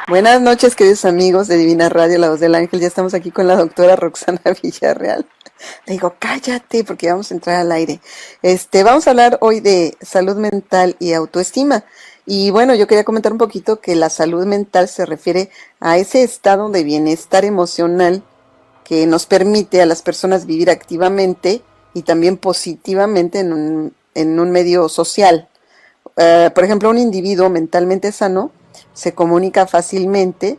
Buenas noches, queridos amigos de Divina Radio, La Voz del Ángel. Ya estamos aquí con la doctora Roxana Villarreal. Le digo, cállate, porque vamos a entrar al aire. Vamos a hablar hoy de salud mental y autoestima. Y bueno, yo quería comentar un poquito que la salud mental se refiere a ese estado de bienestar emocional que nos permite a las personas vivir activamente y también positivamente en un medio social. Por ejemplo, un individuo mentalmente sano se comunica fácilmente,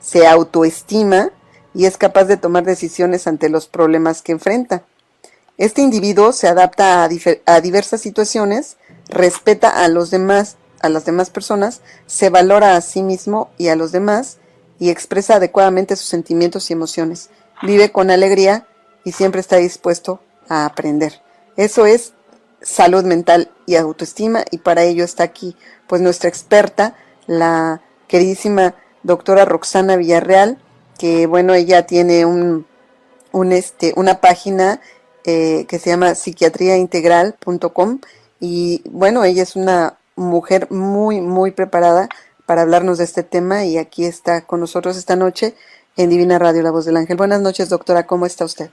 se autoestima y es capaz de tomar decisiones ante los problemas que enfrenta. Este individuo se adapta a diversas situaciones, respeta a las demás personas, se valora a sí mismo y a los demás y expresa adecuadamente sus sentimientos y emociones. Vive con alegría y siempre está dispuesto a aprender. Eso es salud mental y autoestima, y para ello está aquí pues nuestra experta, la queridísima doctora Roxana Villarreal, que bueno, ella tiene una página que se llama psiquiatriaintegral.com, y bueno, ella es una mujer muy preparada para hablarnos de este tema, y aquí está con nosotros esta noche en Divina Radio, La Voz del Ángel. Buenas noches, doctora, ¿cómo está usted?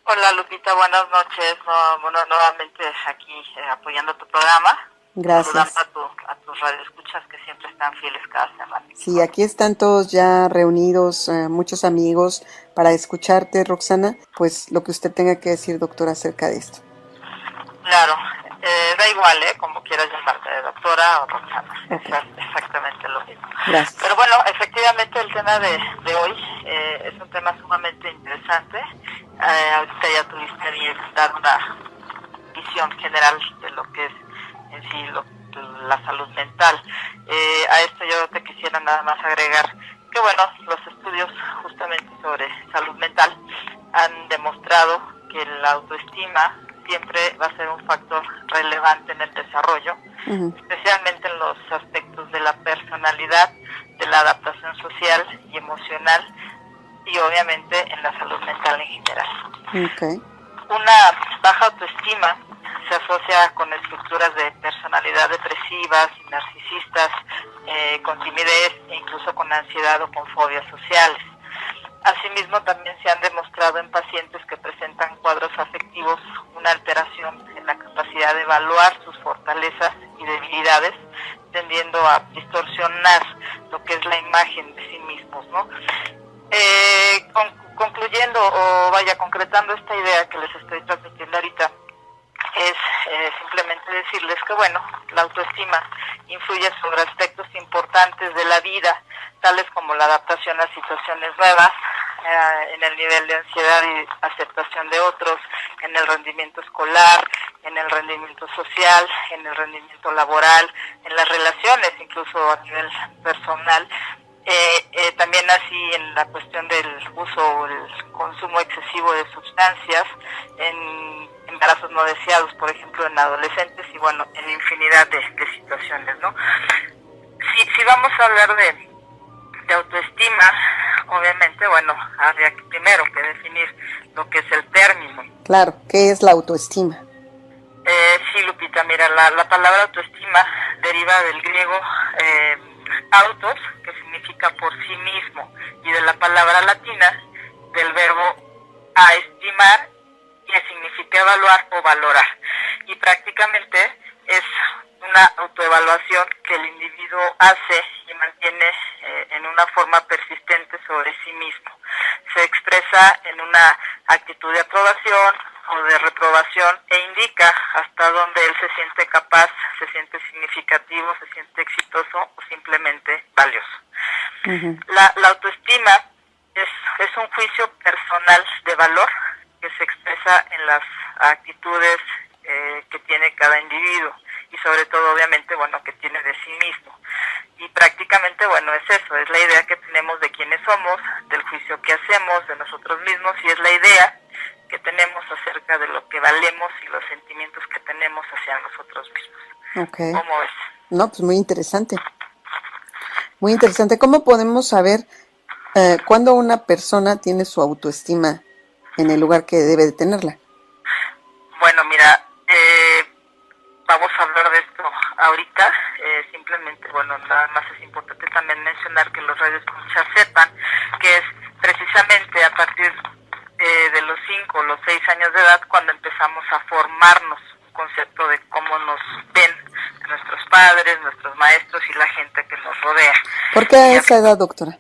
Hola Lupita, buenas noches. Bueno, nuevamente aquí apoyando tu programa. Gracias. Saludando a tus radioescuchas que siempre están fieles cada semana. Sí, aquí están todos ya reunidos, muchos amigos, para escucharte, Roxana, pues lo que usted tenga que decir, doctora, acerca de esto. Claro, da igual, como quieras llamarte, doctora o Roxana, Okay. es exactamente lo mismo. Gracias. Pero bueno, efectivamente el tema de hoy es un tema sumamente interesante. Ahorita ya tuviste bien dar una visión general de lo que es en sí la salud mental. A esto yo te quisiera nada más agregar que bueno, los estudios justamente sobre salud mental han demostrado que la autoestima siempre va a ser un factor relevante en el desarrollo, especialmente en los aspectos de la personalidad, de la adaptación social y emocional, y obviamente en la salud mental en general. Okay. Una baja autoestima se asocia con estructuras de personalidad depresivas, narcisistas, con timidez e incluso con ansiedad o con fobias sociales. Asimismo, también se han demostrado en pacientes que presentan cuadros afectivos una alteración en la capacidad de evaluar sus fortalezas y debilidades, tendiendo a distorsionar lo que es la imagen de sí mismos, ¿no? Concluyendo o concretando esta idea que les estoy transmitiendo ahorita, es simplemente decirles que bueno, la autoestima influye sobre aspectos importantes de la vida, tales como la adaptación a situaciones nuevas, en el nivel de ansiedad y aceptación de otros, en el rendimiento escolar, en el rendimiento social, en el rendimiento laboral, en las relaciones, incluso a nivel personal. También así en la cuestión del uso o el consumo excesivo de sustancias, en embarazos no deseados, por ejemplo, en adolescentes, y bueno, en infinidad de situaciones, ¿no? Si vamos a hablar de autoestima, obviamente, bueno, habría primero que definir lo que es el término. Claro, ¿qué es la autoestima? Sí, Lupita, mira, la palabra autoestima deriva del griego autos, que significa por sí mismo, y de la palabra latina del verbo a estimar, que significa evaluar o valorar. Y prácticamente es una autoevaluación que el individuo hace y mantiene en una forma persistente sobre sí mismo. Se expresa en una actitud de aprobación o de reprobación e indica hasta dónde él se siente capaz, se siente significativo, se siente exitoso o simplemente valioso. La autoestima es un juicio personal de valor que se expresa en las actitudes que tiene cada individuo, y sobre todo obviamente bueno que tiene de sí mismo. Y prácticamente bueno es eso, es la idea que tenemos de quiénes somos, del juicio que hacemos de nosotros mismos, y es la idea que tenemos acerca de lo que valemos y los sentimientos que tenemos hacia nosotros mismos. Okay. ¿Cómo es? No, pues muy interesante. Muy interesante. ¿Cómo podemos saber cuándo una persona tiene su autoestima en el lugar que debe de tenerla? Bueno, mira, vamos a hablar de esto ahorita. Simplemente, bueno, nada más es importante también mencionar que los radioescuchas sepan que es precisamente a partir de los 5 o los 6 años de edad cuando empezamos a formarnos un concepto de cómo nos ven nuestros padres, nuestros maestros y la gente que nos rodea. ¿Por qué a esa edad, doctora?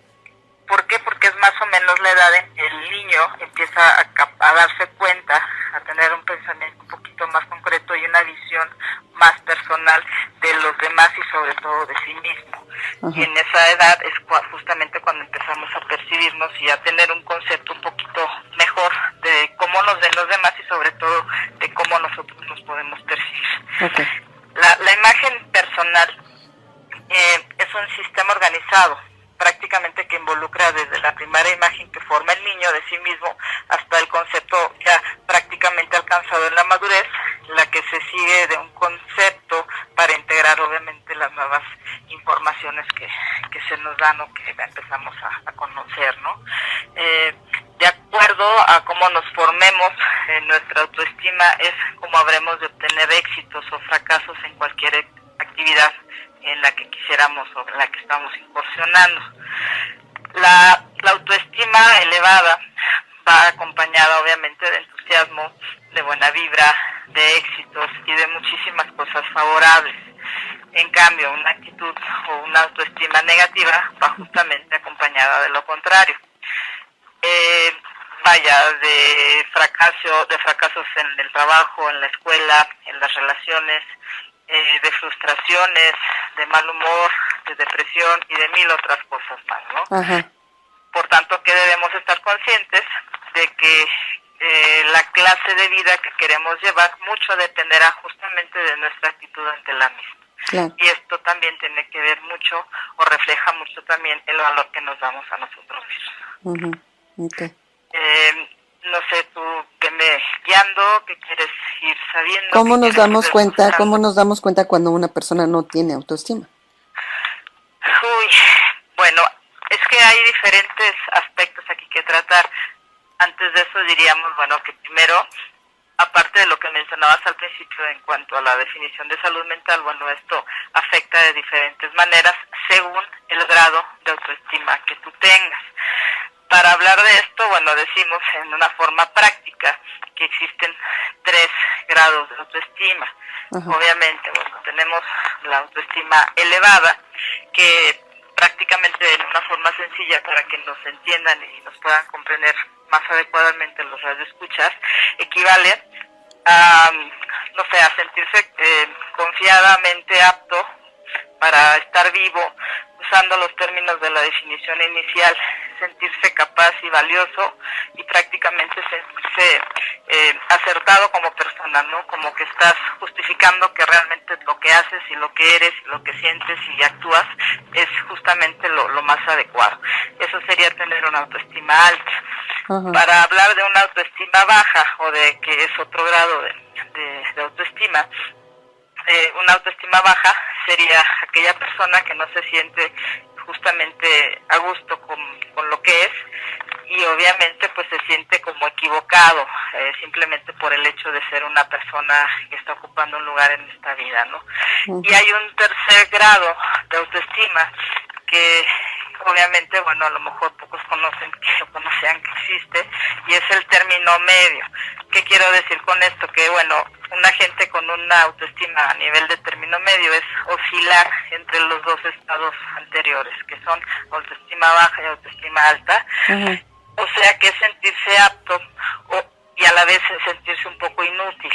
¿Por qué? Porque es más o menos la edad en que el niño empieza a darse cuenta, a tener un pensamiento un poquito más concreto y una visión más personal de los demás y sobre todo de sí mismo. Ajá. Y en esa edad es justamente cuando empezamos a percibirnos y a tener un concepto un poquito mejor de cómo nos ven los demás y sobre todo de cómo nosotros nos podemos percibir. Okay. La imagen personal es un sistema organizado, prácticamente que involucra desde la primera imagen que forma el niño de sí mismo hasta el concepto ya prácticamente alcanzado en la madurez, la que se sigue de un concepto para integrar obviamente las nuevas informaciones que se nos dan o que empezamos a conocer, ¿no? De acuerdo a cómo nos formemos, nuestra autoestima es como habremos de obtener éxitos o fracasos en cualquier actividad en la que quisiéramos o en la que estamos incursionando. La autoestima elevada va acompañada obviamente de entusiasmo, de buena vibra, de éxitos y de muchísimas cosas favorables. En cambio, una actitud o una autoestima negativa va justamente acompañada de lo contrario. De fracasos en el trabajo, en la escuela, en las relaciones, de frustraciones, de mal humor, de depresión y de mil otras cosas más, ¿no? Ajá. Por tanto, que debemos estar conscientes de que la clase de vida que queremos llevar mucho dependerá justamente de nuestra actitud ante la misma. Claro. Y esto también tiene que ver mucho o refleja mucho también el valor que nos damos a nosotros mismos. Uh-huh. Okay. No sé, tú veme guiando, ¿qué quieres ir sabiendo? ¿Cómo nos damos cuenta cuando una persona no tiene autoestima? Bueno, es que hay diferentes aspectos aquí que tratar. Antes de eso diríamos, bueno, que primero, aparte de lo que mencionabas al principio en cuanto a la definición de salud mental, bueno, esto afecta de diferentes maneras según el grado de autoestima que tú tengas. Para hablar de esto, bueno, decimos en una forma práctica que existen 3 grados de autoestima. Ajá. Obviamente, bueno, tenemos la autoestima elevada, que prácticamente en una forma sencilla para que nos entiendan y nos puedan comprender más adecuadamente los radioescuchas, equivale a, no sé, a sentirse confiadamente apto para estar vivo, usando los términos de la definición inicial, sentirse capaz y valioso y prácticamente sentirse acertado como persona, ¿no? Como que estás justificando que realmente lo que haces y lo que eres y lo que sientes y actúas es justamente lo más adecuado. Eso sería tener una autoestima alta. Uh-huh. Para hablar de una autoestima baja o de que es otro grado de autoestima, una autoestima baja sería aquella persona que no se siente justamente a gusto con lo que es y obviamente pues se siente como equivocado simplemente por el hecho de ser una persona que está ocupando un lugar en esta vida, ¿no? Uh-huh. Y hay un tercer grado de autoestima que obviamente, bueno, a lo mejor pocos conocen o conocían que existe, y es el término medio. ¿Qué quiero decir con esto? Que, bueno, una gente con una autoestima a nivel de término medio es oscilar entre los dos estados anteriores, que son autoestima baja y autoestima alta. Uh-huh. O sea, que es sentirse apto y a la vez sentirse un poco inútil.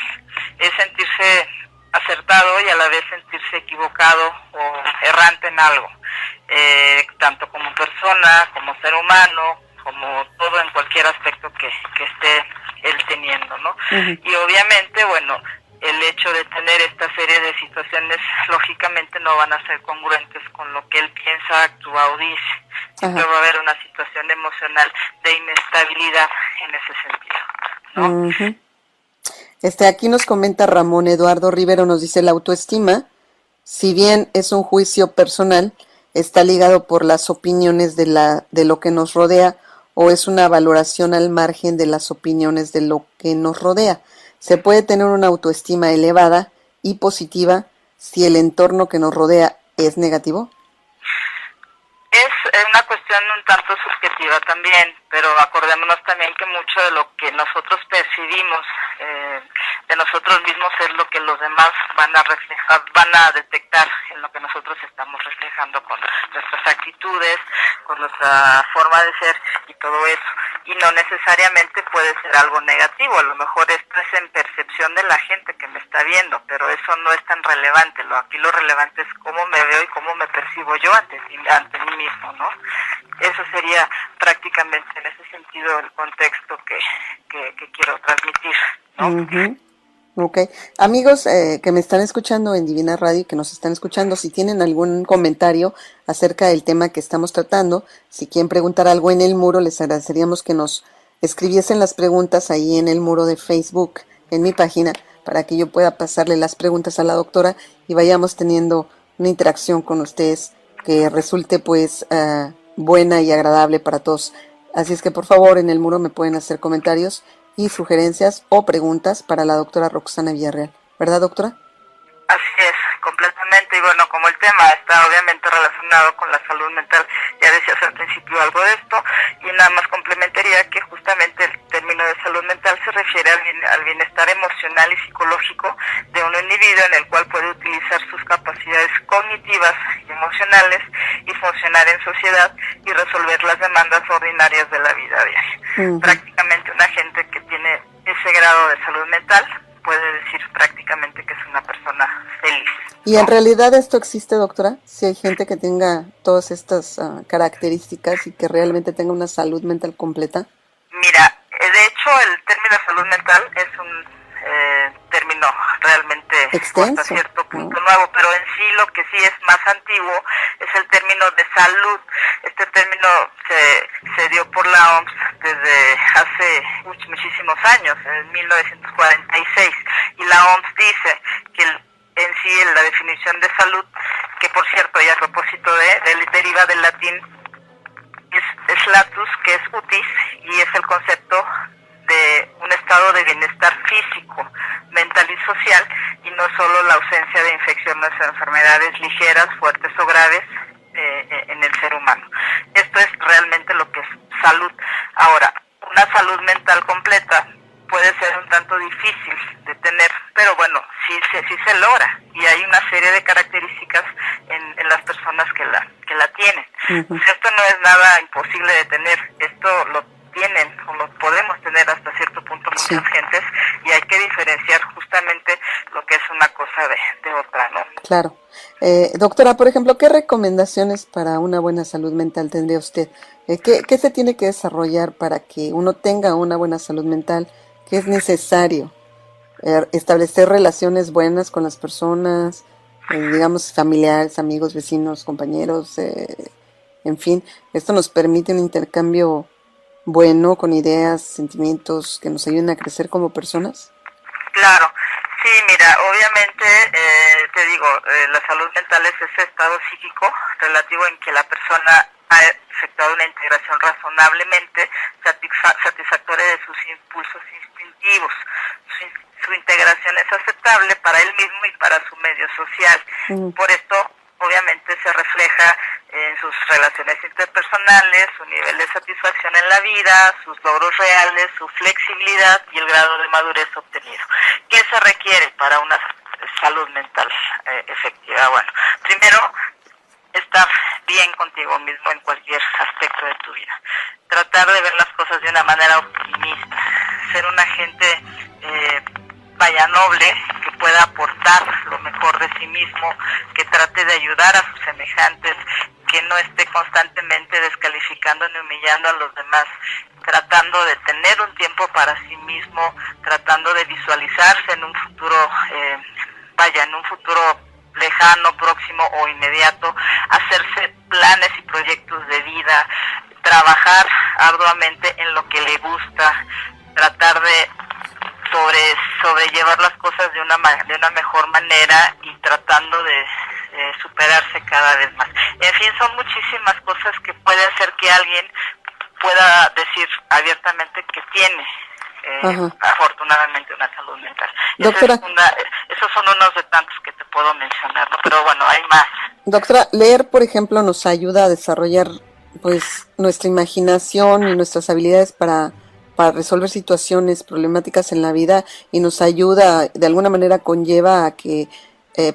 Es sentirse acertado y a la vez sentirse equivocado o errante en algo. Tanto como persona, como ser humano, como todo en cualquier aspecto que esté él teniendo, ¿no? Uh-huh. Y obviamente, bueno, el hecho de tener esta serie de situaciones, lógicamente no van a ser congruentes con lo que él piensa, actúa o dice. Siempre va a haber una situación emocional de inestabilidad en ese sentido, ¿no? Uh-huh. Aquí nos comenta Ramón Eduardo Rivero, nos dice: la autoestima, si bien es un juicio personal, está ligado por las opiniones de lo que nos rodea, o es una valoración al margen de las opiniones de lo que nos rodea. Se puede tener una autoestima elevada y positiva si el entorno que nos rodea es negativo? Es una cuestión un tanto subjetiva también, pero acordémonos también que mucho de lo que nosotros percibimos de nosotros mismos es lo que los demás van a reflejar, van a detectar en lo que nosotros estamos reflejando con nuestras actitudes, con nuestra forma de ser y todo eso. Y no necesariamente puede ser algo negativo, a lo mejor esto es en percepción de la gente que me está viendo, pero eso no es tan relevante. Aquí lo relevante es cómo me veo y cómo me percibo yo ante mí mismo, ¿no? Eso sería prácticamente en ese sentido el contexto que quiero transmitir, ¿no? Uh-huh. Ok. Amigos que me están escuchando en Divina Radio y que nos están escuchando, si tienen algún comentario acerca del tema que estamos tratando, si quieren preguntar algo en el muro, les agradeceríamos que nos escribiesen las preguntas ahí en el muro de Facebook, en mi página, para que yo pueda pasarle las preguntas a la doctora y vayamos teniendo una interacción con ustedes que resulte pues buena y agradable para todos. Así es que por favor en el muro me pueden hacer comentarios y sugerencias o preguntas para la doctora Roxana Villarreal. ¿Verdad, doctora? Así es, completamente. Y bueno, como el tema está obviamente relacionado con la salud mental, ya decías al principio algo de esto, y nada más complementaría que justamente el término de salud mental se refiere al bienestar emocional y psicológico de un individuo en el cual puede utilizar sus capacidades cognitivas y emocionales y funcionar en sociedad y resolver las demandas ordinarias de la vida diaria. Uh-huh. Prácticamente una gente que tiene ese grado de salud mental puede decir prácticamente que es una persona feliz, ¿no? ¿Y en realidad esto existe, doctora? Si hay gente que tenga todas estas características y que realmente tenga una salud mental completa. Mira, de hecho el término salud mental es un término realmente extenso, hasta cierto punto nuevo, pero en sí lo que sí es más antiguo es el término de salud. Este término se dio por la OMS desde hace muchísimos años, en 1946, y la OMS dice que en sí la definición de salud, que por cierto y a propósito deriva del latín es latus, que es utis, y es el concepto de un estado de bienestar físico, mental y social, y no solo la ausencia de infecciones o enfermedades ligeras, fuertes o graves en el ser humano. Esto es realmente lo que es salud. Ahora, una salud mental completa puede ser un tanto difícil de tener, pero bueno, sí se logra, y hay una serie de características en las personas que la tienen. Uh-huh. Pues esto no es nada imposible de tener, esto lo tienen o lo podemos tener hasta cierto punto muchas gentes, y hay que diferenciar justamente lo que es una cosa de otra, ¿no? Claro. Doctora, por ejemplo, ¿qué recomendaciones para una buena salud mental tendría usted? ¿Qué se tiene que desarrollar para que uno tenga una buena salud mental? ¿Qué es necesario? Establecer relaciones buenas con las personas, digamos familiares, amigos, vecinos, compañeros, en fin, esto nos permite un intercambio bueno, con ideas, sentimientos que nos ayuden a crecer como personas. Claro, sí, mira, obviamente, te digo, la salud mental es ese estado psíquico relativo en que la persona ha efectuado una integración razonablemente satisfactoria de sus impulsos instintivos. Su integración es aceptable para él mismo y para su medio social. Por esto, obviamente, se refleja en sus relaciones interpersonales, su nivel de satisfacción en la vida, sus logros reales, su flexibilidad y el grado de madurez obtenido. ¿Qué se requiere para una salud mental efectiva? Bueno, primero, estar bien contigo mismo en cualquier aspecto de tu vida. Tratar de ver las cosas de una manera optimista. Ser una gente noble, que pueda aportar lo mejor de sí mismo, que trate de ayudar a sus semejantes, que no esté constantemente descalificando ni humillando a los demás, tratando de tener un tiempo para sí mismo, tratando de visualizarse en un futuro, en un futuro lejano, próximo o inmediato, hacerse planes y proyectos de vida, trabajar arduamente en lo que le gusta, tratar de sobrellevar las cosas de una mejor manera y tratando de superarse cada vez más. En fin, son muchísimas cosas que puede hacer que alguien pueda decir abiertamente que tiene afortunadamente una salud mental. Doctora, Esos son unos de tantos que te puedo mencionar, ¿no? Pero bueno, hay más. Doctora, leer, por ejemplo, nos ayuda a desarrollar pues nuestra imaginación y nuestras habilidades para resolver situaciones problemáticas en la vida, y nos ayuda, de alguna manera conlleva a que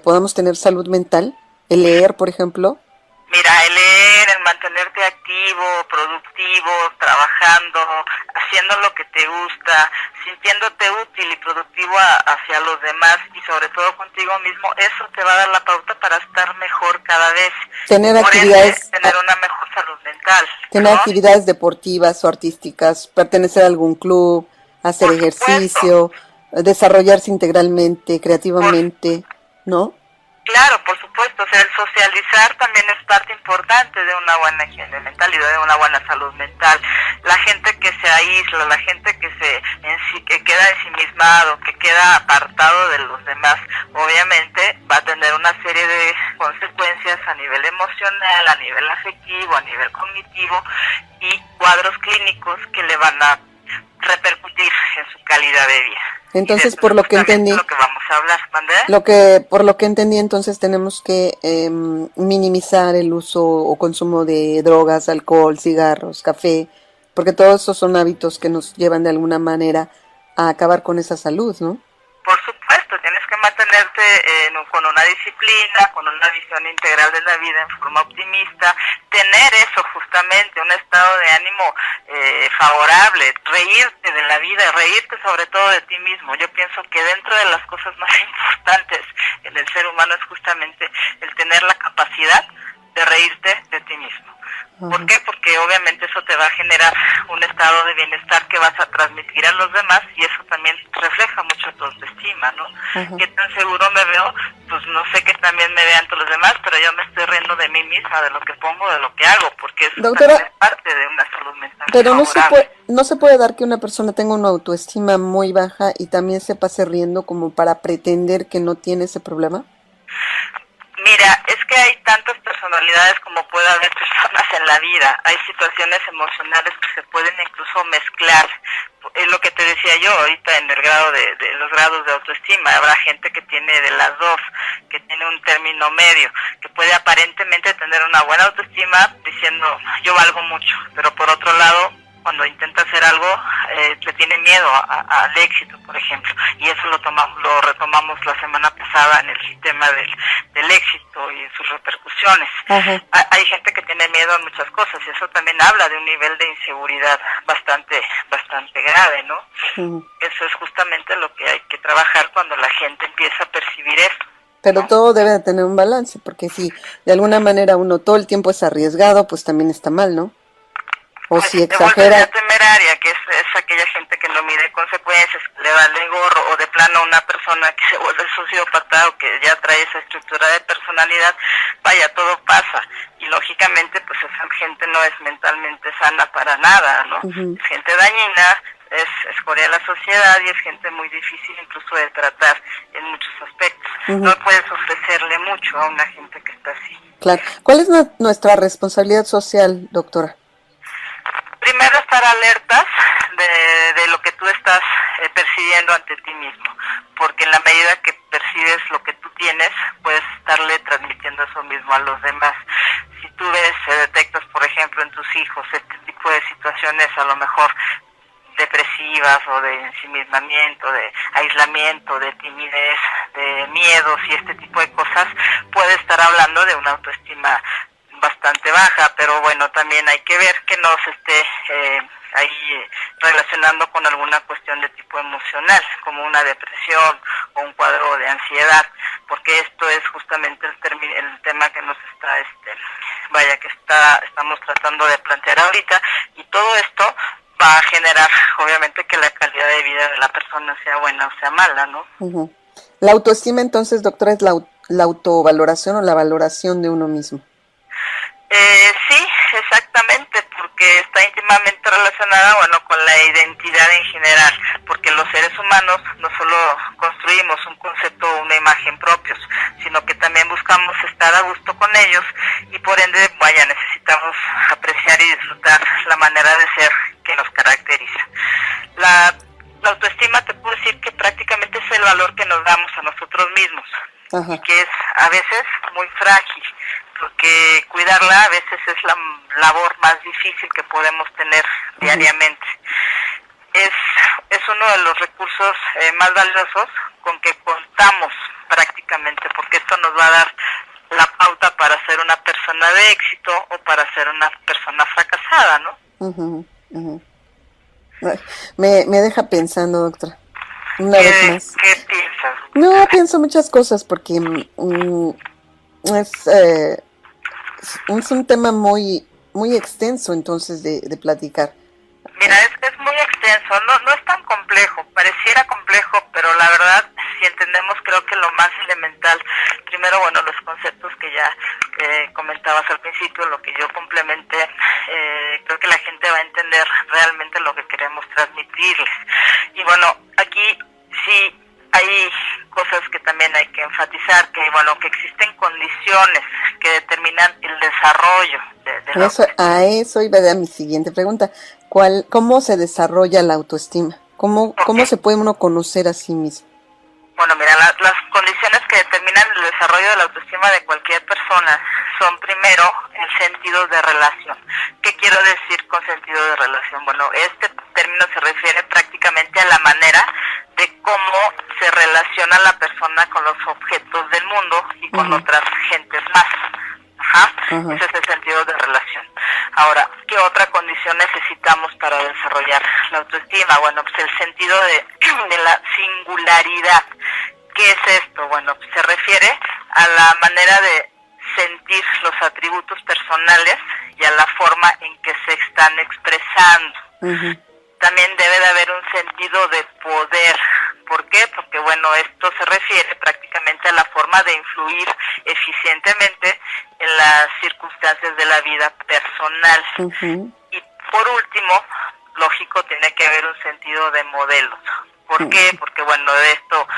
podamos tener salud mental. El leer, por ejemplo. Mira, el leer, el mantenerte activo, productivo, trabajando, haciendo lo que te gusta, sintiéndote útil y productivo hacia los demás y sobre todo contigo mismo, eso te va a dar la pauta para estar mejor cada vez. Tener actividades, tener una mejor salud mental. Tener actividades deportivas o artísticas, pertenecer a algún club, hacer ejercicio, desarrollarse integralmente, creativamente, ¿no? Claro, por supuesto, o sea, el socializar también es parte importante de una buena higiene mental y de una buena salud mental. La gente que se aísla, la gente que queda ensimismado, que queda apartado de los demás, obviamente va a tener una serie de consecuencias a nivel emocional, a nivel afectivo, a nivel cognitivo y cuadros clínicos que le van a repercutir en su calidad de vida. Entonces, por lo que entendí, lo que vamos a hablar, por lo que entendí, entonces tenemos que minimizar el uso o consumo de drogas, alcohol, cigarros, café, porque todos esos son hábitos que nos llevan de alguna manera a acabar con esa salud, ¿no? Por supuesto, tienes que mantenerte con una disciplina, con una visión integral de la vida en forma optimista, tener eso justamente, un estado de ánimo favorable, reírte de la vida, reírte sobre todo de ti mismo. Yo pienso que dentro de las cosas más importantes en el ser humano es justamente el tener la capacidad de reírte de ti mismo. ¿Por qué? Porque obviamente eso te va a generar un estado de bienestar que vas a transmitir a los demás y eso también refleja mucho tu autoestima, ¿no? ¿Qué tan seguro me veo? Pues no sé que también me vean todos los demás, pero yo me estoy riendo de mí misma, de lo que pongo, de lo que hago, porque eso también es parte de una salud mental. Pero no se puede dar que una persona tenga una autoestima muy baja y también se pase riendo como para pretender que no tiene ese problema. Mira, es que hay tantas personalidades como puede haber personas en la vida. Hay situaciones emocionales que se pueden incluso mezclar. Es lo que te decía yo ahorita en el grado de los grados de autoestima. Habrá gente que tiene de las dos, que tiene un término medio, que puede aparentemente tener una buena autoestima diciendo yo valgo mucho, pero por otro lado, cuando intenta hacer algo, le tiene miedo al éxito, por ejemplo. Y eso lo retomamos la semana pasada en el tema del éxito y sus repercusiones. Hay gente que tiene miedo a muchas cosas y eso también habla de un nivel de inseguridad bastante grave, ¿no? Eso es justamente lo que hay que trabajar cuando la gente empieza a percibir esto. Pero todo debe de tener un balance, porque si de alguna manera uno todo el tiempo es arriesgado, pues también está mal, ¿no? O si exagera. La temeraria, que es aquella gente que no mide consecuencias, que le vale gorro, o de plano una persona que se vuelve sociópata o que ya trae esa estructura de personalidad, vaya, todo pasa. Y lógicamente, pues esa gente no es mentalmente sana para nada, ¿no? Es gente dañina, es escoria de la sociedad y es gente muy difícil incluso de tratar en muchos aspectos. No puedes ofrecerle mucho a una gente que está así. Claro. ¿Cuál es nuestra responsabilidad social, doctora? Primero, estar alertas de lo que tú estás percibiendo ante ti mismo, porque en la medida que percibes lo que tú tienes, puedes estarle transmitiendo eso mismo a los demás. Si tú detectas, por ejemplo, en tus hijos este tipo de situaciones, a lo mejor depresivas o de ensimismamiento, de aislamiento, de timidez, de miedos y este tipo de cosas, puede estar hablando de una autoestima bastante baja, pero bueno, también hay que ver que no se esté ahí relacionando con alguna cuestión de tipo emocional, como una depresión o un cuadro de ansiedad, porque esto es justamente el tema que nos estamos tratando de plantear ahorita, y todo esto va a generar, obviamente, que la calidad de vida de la persona sea buena o sea mala, ¿no? La autoestima, entonces, doctora, es la autovaloración o la valoración de uno mismo. Sí, exactamente, porque está íntimamente relacionada, con la identidad en general, porque los seres humanos no solo construimos un concepto o una imagen propios, sino que también buscamos estar a gusto con ellos y por ende, necesitamos apreciar y disfrutar la manera de ser que nos caracteriza. La autoestima te puedo decir que prácticamente es el valor que nos damos a nosotros mismos. Ajá. Y que es a veces muy frágil, porque cuidarla a veces es la labor más difícil que podemos tener diariamente. Es uno de los recursos más valiosos con que contamos prácticamente, porque esto nos va a dar la pauta para ser una persona de éxito o para ser una persona fracasada, ¿no? Me deja pensando, doctora. Una vez más. ¿Qué piensas? No, pienso muchas cosas porque es un tema muy extenso entonces de platicar. Mira, es muy extenso, no es tan complejo, pareciera complejo, pero la verdad, si entendemos, creo que lo más elemental, primero, bueno, los conceptos que ya comentabas al principio, lo que yo complementé, creo que la gente va a entender realmente lo que queremos transmitirles. Y bueno, aquí sí hay cosas que también hay que enfatizar, que bueno, que existen condiciones que determinan el desarrollo de a eso iba a mi siguiente pregunta. ¿Cómo se desarrolla la autoestima? ¿Cómo se puede uno conocer a sí mismo? Bueno, mira, las condiciones que determinan el desarrollo de la autoestima de cualquier persona son, primero, el sentido de relación. ¿Qué quiero decir con sentido de relación? Bueno, este término se refiere prácticamente a la manera de cómo se relaciona la persona con los objetos del mundo y con otras gentes más. Ese es el sentido de relación. Ahora, ¿qué otra condición necesitamos para desarrollar la autoestima? Bueno, pues el sentido de la singularidad. ¿Qué es esto? Bueno, pues se refiere a la manera de sentir los atributos personales y a la forma en que se están expresando. También debe de haber un sentido de poder. ¿Por qué? Porque, bueno, esto se refiere prácticamente a la forma de influir eficientemente en las circunstancias de la vida personal. Y por último, lógico, tiene que haber un sentido de modelos. ¿Por qué? Porque, bueno, de esto,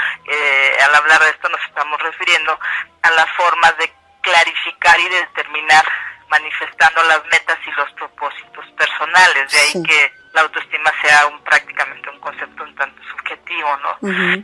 al hablar de esto nos estamos refiriendo a las formas de clarificar y de determinar, manifestando las metas y los propósitos personales. De ahí que la autoestima sea prácticamente un concepto un tanto subjetivo, ¿no?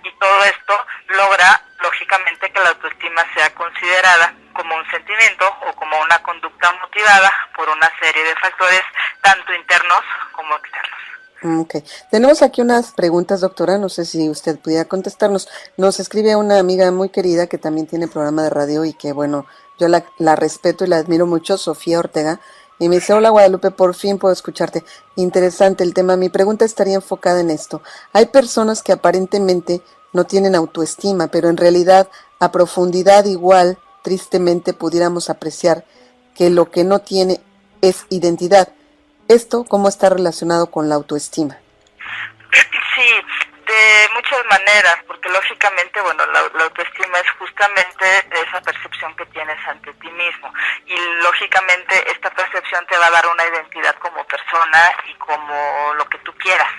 Y todo esto logra, lógicamente, que la autoestima sea considerada como un sentimiento o como una conducta motivada por una serie de factores, tanto internos como externos. Okay. Tenemos aquí unas preguntas, doctora, no sé si usted pudiera contestarnos. Nos escribe una amiga muy querida que también tiene programa de radio y que, bueno, yo la respeto y la admiro mucho, Sofía Ortega, y me dice: hola Guadalupe, por fin puedo escucharte. Interesante el tema. Mi pregunta estaría enfocada en esto. Hay personas que aparentemente no tienen autoestima, pero en realidad a profundidad igual, tristemente, pudiéramos apreciar que lo que no tiene es identidad. ¿Esto cómo está relacionado con la autoestima? Sí, de muchas maneras, porque lógicamente, bueno, la autoestima es justamente esa percepción que tienes ante ti mismo, y lógicamente esta percepción te va a dar una identidad como persona y como lo que tú quieras,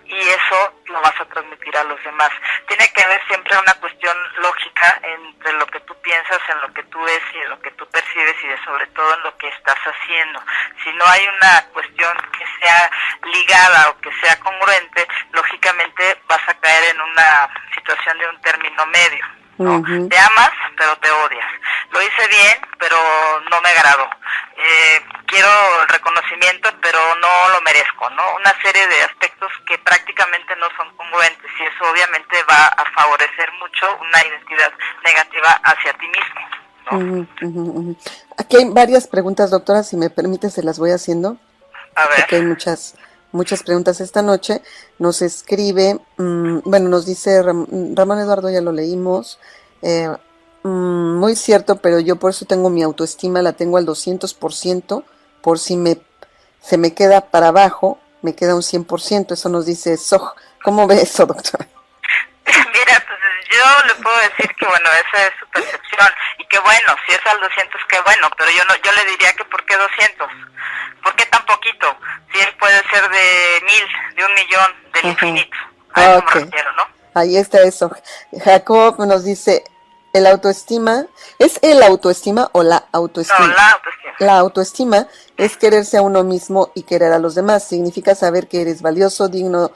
y eso lo vas a transmitir a los demás. Tiene que haber siempre una cuestión lógica entre lo que tú piensas, en lo que tú ves y en lo que tú percibes, y sobre todo en lo que estás haciendo. Si no hay una cuestión que sea ligada o que sea congruente, lógicamente vas a caer en una situación de un término medio, ¿no? Te amas, pero te odias. Lo hice bien, pero no me agradó. Quiero el reconocimiento, pero no lo merezco, ¿no? Una serie de aspectos que prácticamente no son congruentes, y eso obviamente va a favorecer mucho una identidad negativa hacia ti mismo, ¿no? Aquí hay varias preguntas, doctora, si me permite se las voy haciendo. A ver. Aquí hay muchas preguntas esta noche. Nos escribe, nos dice Ramón Eduardo, ya lo leímos. Muy cierto, pero yo por eso tengo mi autoestima, la tengo al 200%, por si se me queda para abajo, me queda un 100%, eso nos dice Soj. ¿Cómo ve eso, doctora? Mira, pues yo le puedo decir que, bueno, esa es su percepción, y que bueno, si es al 200, que bueno, pero yo le diría que ¿por qué 200? ¿Por qué tan poquito? Si él puede ser de 1000, de 1,000,000, del infinito. A eso me refiero, ¿no? Ahí está eso. Jacob nos dice: El autoestima, ¿es el autoestima o la autoestima? No, la autoestima. La autoestima es quererse a uno mismo y querer a los demás. Significa saber que eres valioso, digno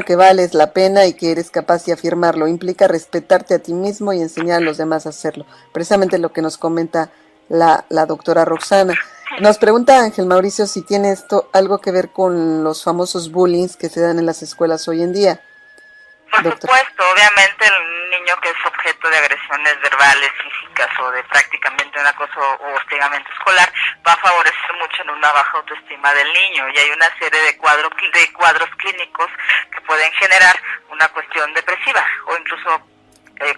que vales la pena y que eres capaz de afirmarlo. Implica respetarte a ti mismo y enseñar a los demás a hacerlo. Precisamente lo que nos comenta la doctora Roxana. Nos pregunta Ángel Mauricio si tiene esto algo que ver con los famosos bullying que se dan en las escuelas hoy en día. Por supuesto, obviamente el niño que es objeto de agresiones verbales, físicas o de prácticamente un acoso o hostigamiento escolar va a favorecer mucho en una baja autoestima del niño, y hay una serie de cuadros clínicos que pueden generar una cuestión depresiva o incluso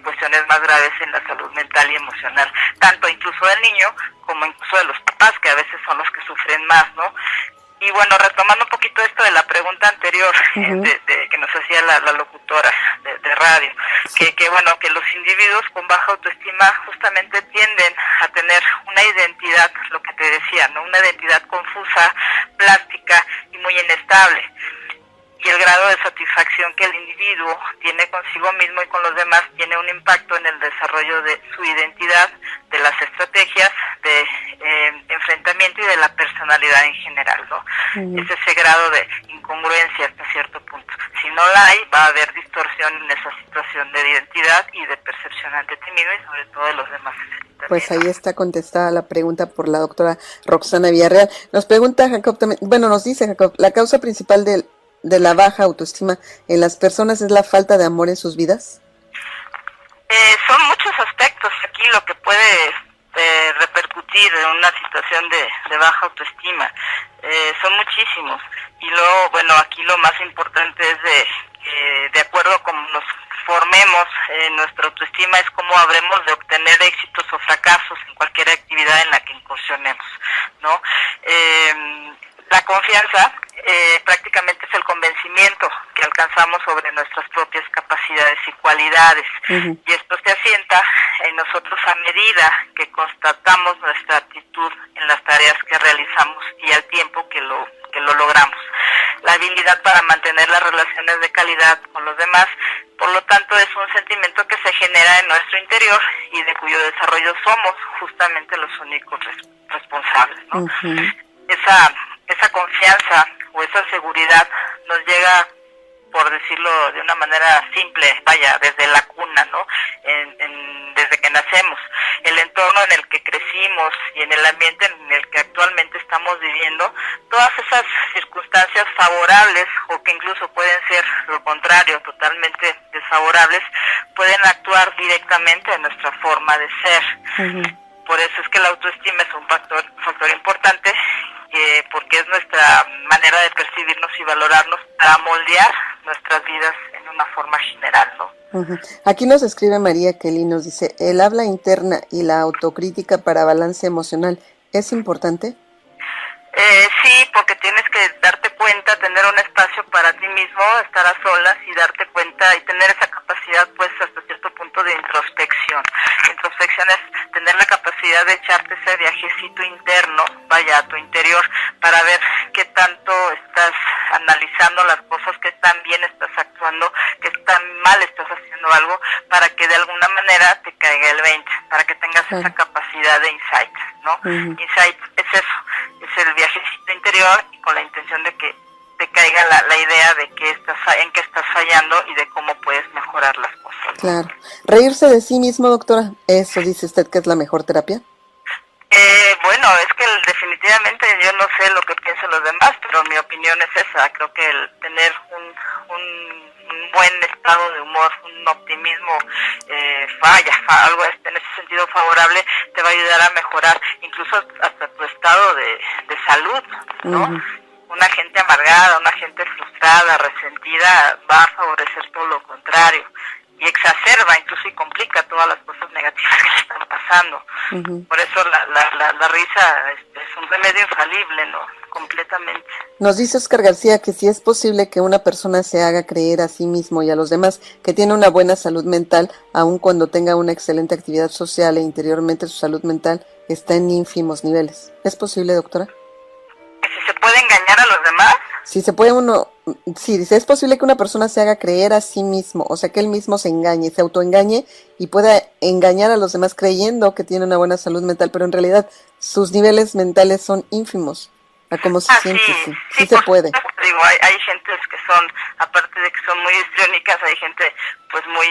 cuestiones más graves en la salud mental y emocional, tanto incluso del niño como incluso de los papás, que a veces son los que sufren más, ¿no? Y bueno, retomando un poquito esto de la pregunta anterior que nos hacía la locutora de radio, que bueno, que los individuos con baja autoestima justamente tienden a tener una identidad, lo que te decía, ¿no? Una identidad confusa, plástica y muy inestable. Y el grado de satisfacción que el individuo tiene consigo mismo y con los demás tiene un impacto en el desarrollo de su identidad, de las estrategias de enfrentamiento y de la personalidad en general, ¿no? Es ese grado de incongruencia hasta cierto punto. Si no la hay, va a haber distorsión en esa situación de identidad y de percepción ante ti mismo y sobre todo de los demás. Pues ahí está contestada la pregunta por la doctora Roxana Villarreal. Nos pregunta Jacob también, bueno, nos dice Jacob, la causa principal de la baja autoestima en las personas es la falta de amor en sus vidas. Son muchos aspectos aquí lo que puede repercutir en una situación de baja autoestima. Son muchísimos. Y luego, bueno, aquí lo más importante es de acuerdo a cómo nos formemos nuestra autoestima, es cómo habremos de obtener éxitos o fracasos en cualquier actividad en la que incursionemos, ¿no? La confianza prácticamente es el convencimiento que alcanzamos sobre nuestras propias capacidades y cualidades, y esto se asienta en nosotros a medida que constatamos nuestra actitud en las tareas que realizamos y al tiempo que lo logramos. La habilidad para mantener las relaciones de calidad con los demás, por lo tanto, es un sentimiento que se genera en nuestro interior y de cuyo desarrollo somos justamente los únicos responsables, ¿no? Esa confianza o esa seguridad nos llega, por decirlo de una manera simple, vaya, desde la cuna, ¿no? Desde que nacemos. El entorno en el que crecimos y en el ambiente en el que actualmente estamos viviendo, todas esas circunstancias favorables o que incluso pueden ser lo contrario, totalmente desfavorables, pueden actuar directamente en nuestra forma de ser. Por eso es que la autoestima es un factor importante, porque es nuestra manera de percibirnos y valorarnos para moldear nuestras vidas en una forma general, ¿no? Aquí nos escribe María Kelly, nos dice, ¿el habla interna y la autocrítica para balance emocional es importante? Sí, porque tienes que darte cuenta, tener un espacio para ti mismo, estar a solas y darte cuenta y tener esa capacidad, pues, hasta cierto punto de introspección. Introspección es tener la capacidad de echarte ese viajecito interno, vaya, a tu interior, para ver qué tanto estás analizando las cosas, qué tan bien estás actuando, qué tan mal estás haciendo algo, para que de alguna manera te caiga el 20, para que tengas esa capacidad de insight, ¿no? Insight es eso, es el viajecito interior y con la intención de que te caiga la idea de en qué estás fallando y de cómo puedes mejorar las cosas, ¿no? Claro. Reírse de sí mismo, doctora, ¿eso dice usted que es la mejor terapia? Bueno, es que definitivamente yo no sé lo que piensan los demás, pero mi opinión es esa. Creo que el tener un buen estado de humor, un optimismo, algo en ese sentido favorable, te va a ayudar a mejorar incluso hasta tu estado de salud, ¿no? Una gente amargada, una gente frustrada, resentida, va a favorecer todo lo contrario y exacerba incluso y complica todas las cosas negativas que le están pasando. Por eso la risa es un remedio infalible, ¿no? Completamente. Nos dice Oscar García que si es posible que una persona se haga creer a sí mismo y a los demás que tiene una buena salud mental, aun cuando tenga una excelente actividad social e interiormente su salud mental está en ínfimos niveles. ¿Es posible, doctora? ¿Que si se puede engañar a los demás? Si se puede sí, dice, es posible que una persona se haga creer a sí mismo, o sea, que él mismo se engañe, se autoengañe y pueda engañar a los demás creyendo que tiene una buena salud mental, pero en realidad sus niveles mentales son ínfimos a cómo se siente, sí se puede. Digo, hay gentes que son, aparte de que son muy histriónicas, hay gente pues muy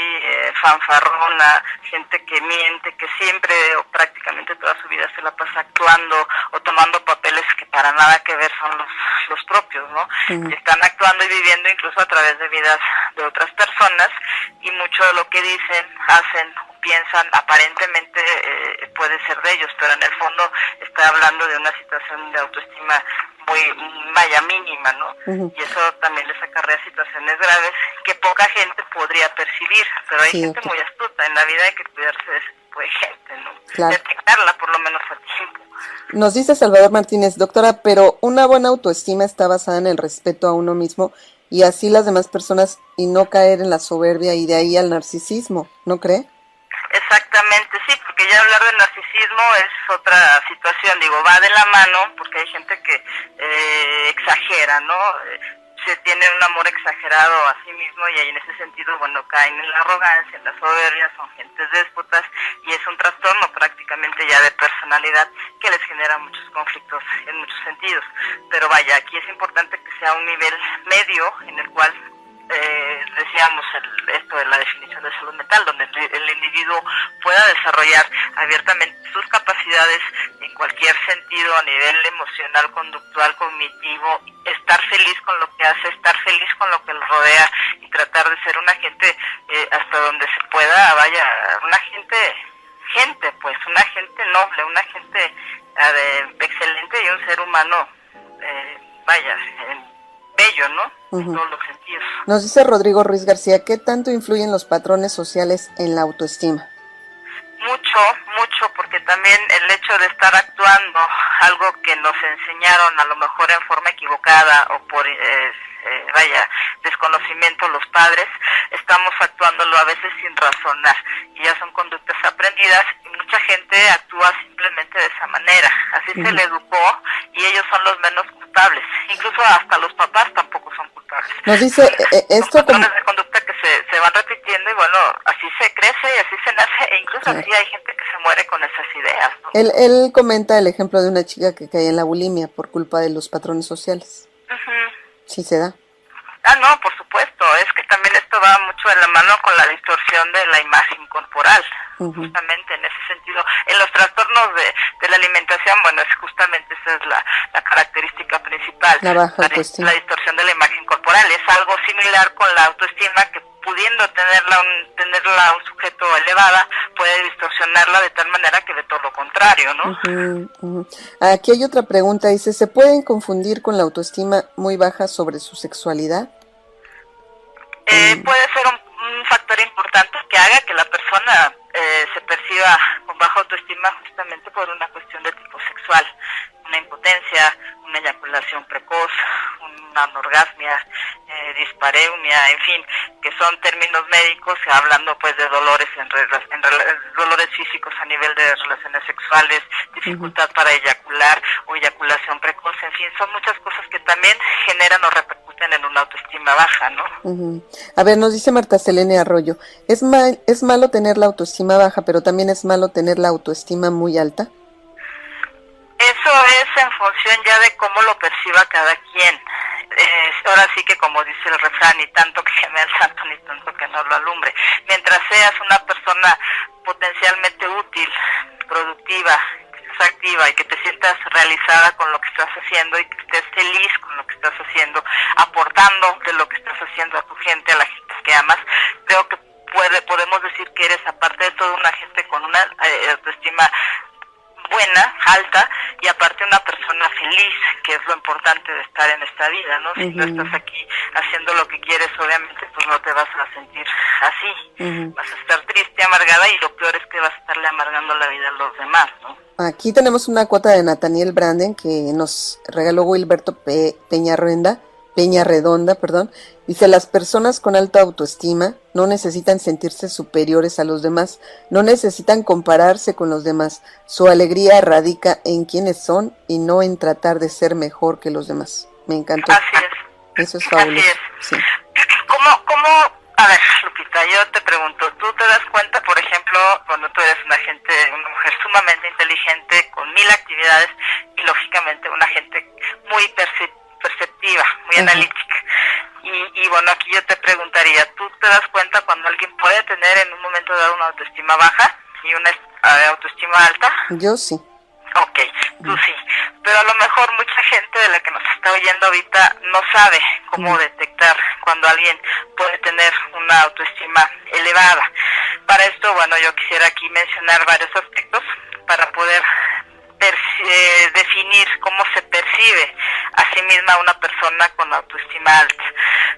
fanfarrona, gente que miente, que siempre o prácticamente toda su vida se la pasa actuando o tomando papeles que para nada que ver son los propios, ¿no? Están actuando y viviendo incluso a través de vidas de otras personas, y mucho de lo que dicen, hacen, piensan aparentemente puede ser de ellos, pero en el fondo está hablando de una situación de autoestima muy mínima, ¿no? Y eso también les acarrea situaciones graves que poca gente podría percibir, pero hay gente muy astuta. En la vida hay que cuidarse de ese tipo de gente, ¿no? Claro. Detectarla por lo menos a tiempo. Nos dice Salvador Martínez: doctora, pero una buena autoestima está basada en el respeto a uno mismo y así las demás personas, y no caer en la soberbia y de ahí al narcisismo, ¿no cree? Exactamente, sí, porque ya hablar de narcisismo es otra situación, digo, va de la mano, porque hay gente que exagera, ¿no? Se tiene un amor exagerado a sí mismo y ahí en ese sentido, bueno, caen en la arrogancia, en la soberbia, son gentes déspotas y es un trastorno prácticamente ya de personalidad que les genera muchos conflictos en muchos sentidos. Pero vaya, aquí es importante que sea un nivel medio en el cual decíamos esto de la definición de salud mental, donde el individuo pueda desarrollar abiertamente sus capacidades en cualquier sentido, a nivel emocional, conductual, cognitivo, estar feliz con lo que hace, estar feliz con lo que le rodea y tratar de ser una gente hasta donde se pueda, vaya, una gente pues, una gente noble, una gente excelente y un ser humano, vaya, bello, ¿no? En todos los sentidos. Nos dice Rodrigo Ruiz García: ¿qué tanto influyen los patrones sociales en la autoestima? Mucho, porque también el hecho de estar actuando algo que nos enseñaron a lo mejor en forma equivocada o por desconocimiento los padres, estamos actuándolo a veces sin razonar y ya son conductas aprendidas y mucha gente actúa simplemente de esa manera, así se le educó y ellos son los menos culpables, incluso hasta los papás tampoco son culpables. Nos dice esto como de conducta que se van repitiendo y bueno, así se crece y así se nace e incluso así hay gente que se muere con esas ideas, ¿no? Él comenta el ejemplo de una chica que cae en la bulimia por culpa de los patrones sociales. Sí se da. No, por supuesto, es que también esto va mucho de la mano con la distorsión de la imagen corporal, justamente en ese sentido. En los trastornos de la alimentación, bueno, es justamente esa es la característica principal, la baja autoestima. La distorsión de la imagen corporal. Es algo similar con la autoestima, que pudiendo tenerla un sujeto elevada, puede distorsionarla de tal manera que de todo lo contrario, ¿no? Aquí hay otra pregunta, dice: ¿se pueden confundir con la autoestima muy baja sobre su sexualidad? Puede ser un factor importante que haga que la persona se perciba con baja autoestima justamente por una cuestión de tipo sexual, una impotencia, una eyaculación precoz, una anorgasmia, dispareunia, en fin, que son términos médicos hablando pues de dolores dolores físicos a nivel de relaciones sexuales, dificultad para eyacular o eyaculación precoz, en fin, son muchas cosas que también generan o repercuten en una autoestima baja, ¿no? A ver, nos dice Marta Selene Arroyo: ¿es malo tener la autoestima baja, pero también es malo tener la autoestima muy alta? Eso es en función ya de cómo lo perciba cada quien. Ahora sí que como dice el refrán, ni tanto que queme al santo, ni tanto que no lo alumbre. Mientras seas una persona potencialmente útil, productiva, activa y que te sientas realizada con lo que estás haciendo y que estés feliz con lo que estás haciendo, aportando de lo que estás haciendo a tu gente, a la gente que amas, creo que podemos decir que eres, aparte de todo, una gente con una autoestima buena, alta, y aparte una persona feliz, que es lo importante de estar en esta vida, ¿no? Si no estás aquí haciendo lo que quieres, obviamente pues no te vas a sentir así, vas a estar triste, amargada, y lo peor es que vas a estarle amargando la vida a los demás, ¿no? Aquí tenemos una cuota de Nathaniel Branden que nos regaló Wilberto Peñarredonda, dice: las personas con alta autoestima no necesitan sentirse superiores a los demás, no necesitan compararse con los demás, su alegría radica en quienes son y no en tratar de ser mejor que los demás. Me encantó. Así es. Eso es fabuloso. Así es. Sí. ¿Cómo? A ver, Lupita, Mira, yo te pregunto, ¿tú te das cuenta, por ejemplo, cuando tú eres una mujer sumamente inteligente, con 1000 actividades, y lógicamente una gente muy perceptiva, muy analítica? Y bueno, aquí yo te preguntaría, ¿tú te das cuenta cuando alguien puede tener en un momento dado una autoestima baja y una autoestima alta? Yo sí. Ok, tú sí, pero a lo mejor mucha gente de la que nos está oyendo ahorita no sabe cómo detectar cuando alguien puede tener una autoestima elevada. Para esto, bueno, yo quisiera aquí mencionar varios aspectos para poder definir cómo se percibe a sí misma una persona con autoestima alta.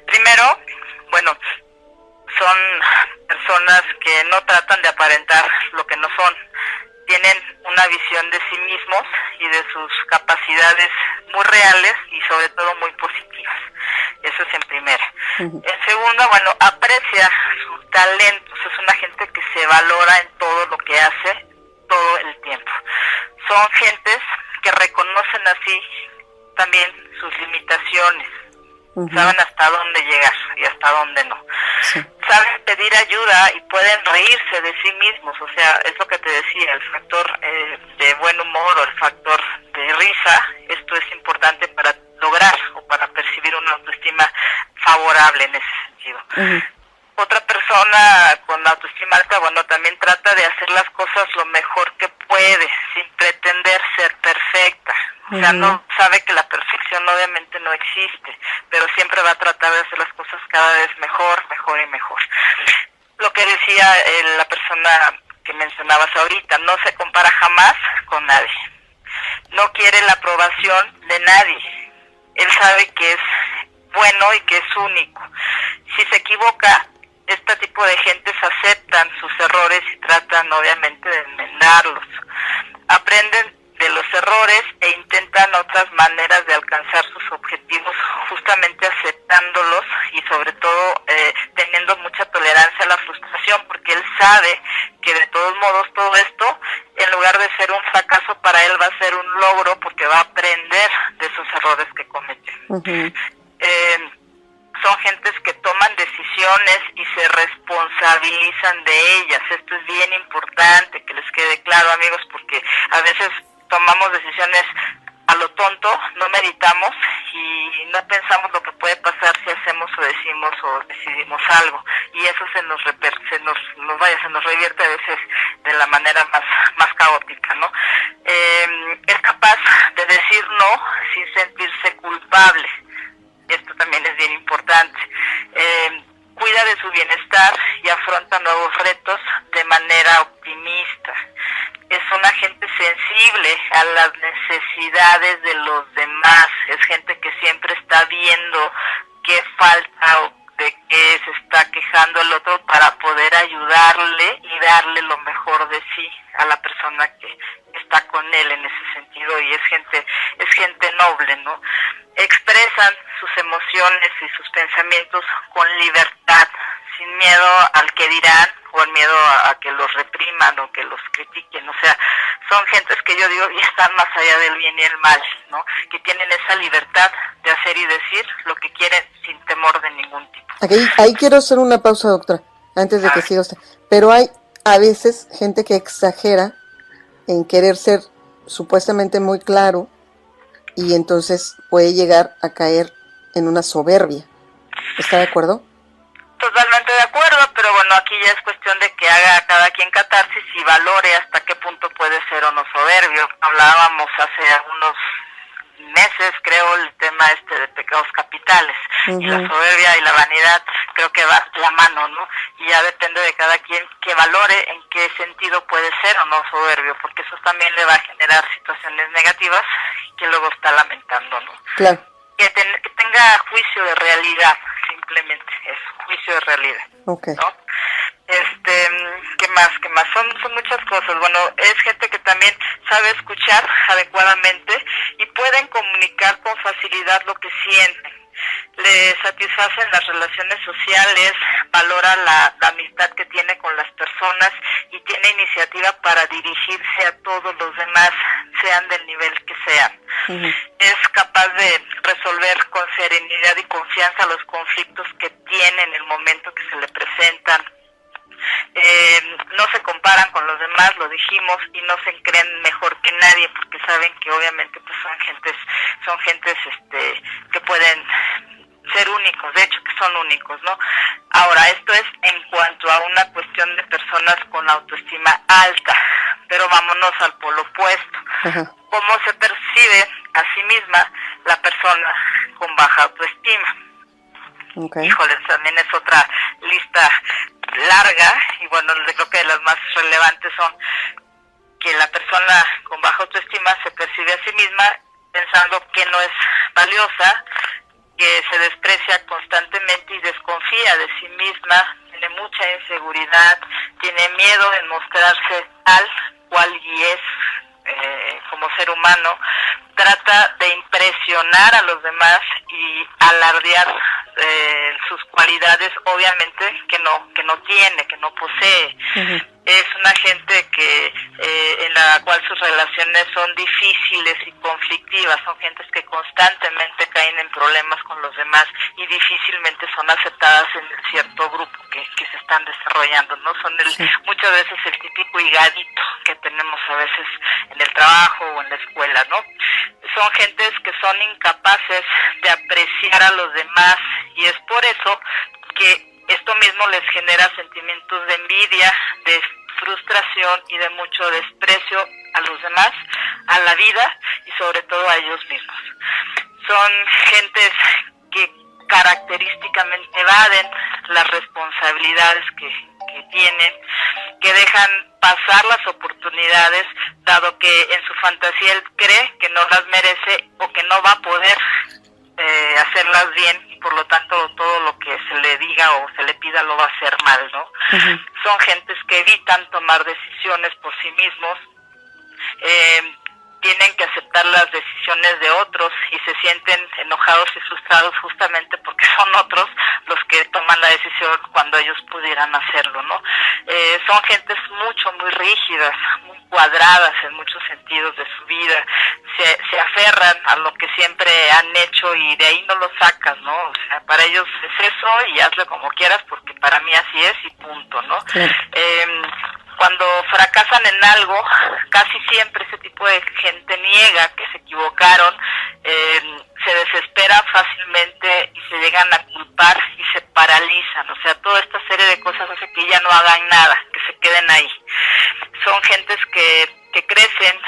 Primero, bueno, son personas que no tratan de aparentar lo que no son. Tienen una visión de sí mismos y de sus capacidades muy reales y sobre todo muy positivas. Eso es en primera. En segunda, bueno, aprecia sus talentos. Es una gente que se valora en todo lo que hace todo el tiempo. Son gentes que reconocen así también sus limitaciones. Saben hasta dónde llegar y hasta dónde no. Saben pedir ayuda y pueden reírse de sí mismos. O sea, es lo que te decía, el factor de buen humor o el factor de risa. Esto es importante para lograr o para percibir una autoestima favorable en ese sentido. Otra persona con autoestima alta, bueno, también trata de hacer las cosas lo mejor que puede, sin pretender ser perfecta. O sea, no sabe que la perfección obviamente no existe, pero siempre va a tratar de hacer las cosas cada vez mejor, mejor y mejor. Lo que decía la persona que mencionabas ahorita, no se compara jamás con nadie. No quiere la aprobación de nadie. Él sabe que es bueno y que es único. Si se equivoca, este tipo de gentes aceptan sus errores y tratan obviamente de enmendarlos. Aprenden de los errores e intentan otras maneras de alcanzar sus objetivos, justamente aceptándolos y sobre todo teniendo mucha tolerancia a la frustración, porque él sabe que de todos modos todo esto, en lugar de ser un fracaso para él, va a ser un logro porque va a aprender de esos errores que cometen. Son gentes que toman decisiones y se responsabilizan de ellas. Esto es bien importante que les quede claro, amigos, porque a veces tomamos decisiones a lo tonto, no meditamos y no pensamos lo que puede pasar si hacemos o decimos o decidimos algo, y eso se nos revierte a veces de la manera más caótica, ¿no? Es capaz de decir no sin sentirse culpable. Esto también es bien importante. Cuida de su bienestar y afronta nuevos retos de manera optimista. Es una gente sensible a las necesidades de los demás. Es gente que siempre está viendo qué falta o de qué se está quejando el otro para poder ayudarle y darle lo mejor de sí a la persona que está con él en ese sentido, y es gente noble, ¿no? Expresan sus emociones y sus pensamientos con libertad, sin miedo al que dirán o el miedo a que los repriman o que los critiquen. O sea, son gentes que yo digo ya están más allá del bien y el mal, ¿no? Que tienen esa libertad de hacer y decir lo que quieren sin temor de ningún tipo. Ahí quiero hacer una pausa, doctora, antes de que siga usted. Pero hay a veces gente que exagera en querer ser supuestamente muy claro y entonces puede llegar a caer en una soberbia. ¿Está de acuerdo? Totalmente de acuerdo, pero bueno, aquí ya es cuestión de que haga cada quien catarsis y valore hasta qué punto puede ser o no soberbio. Hablábamos hace algunos meses, creo, el tema de pecados capitales, y la soberbia y la vanidad creo que va de la mano, ¿no? Y ya depende de cada quien que valore en qué sentido puede ser o no soberbio, porque eso también le va a generar situaciones negativas que luego está lamentando, ¿no? Claro. Que tenga juicio de realidad, simplemente eso, juicio de realidad. Okay. ¿No? ¿Qué más? Son muchas cosas. Bueno, es gente que también sabe escuchar adecuadamente y pueden comunicar con facilidad lo que sienten. le satisfacen las relaciones sociales, valora la amistad que tiene con las personas y tiene iniciativa para dirigirse a todos los demás, sean del nivel que sean. Es capaz de resolver con serenidad y confianza los conflictos que tiene en el momento que se le presentan. No se comparan con los demás, lo dijimos, y no se creen mejor que nadie porque saben que obviamente pues son gentes que pueden ser únicos, de hecho que son únicos, ¿no? Ahora, esto es en cuanto a una cuestión de personas con autoestima alta, pero vámonos al polo opuesto. ¿Cómo se percibe a sí misma la persona con baja autoestima? Híjole, también es otra lista larga, y bueno, creo que las más relevantes son que la persona con baja autoestima se percibe a sí misma pensando que no es valiosa, que se desprecia constantemente y desconfía de sí misma, tiene mucha inseguridad, tiene miedo de mostrarse tal cual y es como ser humano, trata de impresionar a los demás y alardear sus cualidades, obviamente que no tiene, que no posee. Es una gente que en la cual sus relaciones son difíciles y conflictivas, son gentes que constantemente caen en problemas con los demás y difícilmente son aceptadas en el cierto grupo que se están desarrollando, ¿no? Son muchas veces el típico higadito que tenemos a veces en el trabajo o en la escuela, ¿no? Son gentes que son incapaces de apreciar a los demás y es por eso que esto mismo les genera sentimientos de envidia, de frustración y de mucho desprecio a los demás, a la vida y sobre todo a ellos mismos. Son gentes que característicamente evaden las responsabilidades que tienen, que dejan pasar las oportunidades, dado que en su fantasía él cree que no las merece o que no va a poder hacerlas bien y por lo tanto todo lo que se le diga o se le pida lo va a hacer mal, ¿no? Son gentes que evitan tomar decisiones por sí mismos, tienen que aceptar las decisiones de otros y se sienten enojados y frustrados justamente porque son otros los que toman la decisión cuando ellos pudieran hacerlo, ¿no? Son gentes muy rígidas, muy cuadradas en muchos sentidos de su vida, se aferran a lo que siempre han hecho y de ahí no lo sacas, ¿no? O sea, para ellos es eso y hazlo como quieras porque para mí así es y punto, ¿no? Cuando fracasan en algo, casi siempre ese tipo de gente niega que se equivocaron, se desesperan fácilmente y se llegan a culpar y se paralizan. O sea, toda esta serie de cosas hace que ya no hagan nada, que se queden ahí. Son gentes que crecen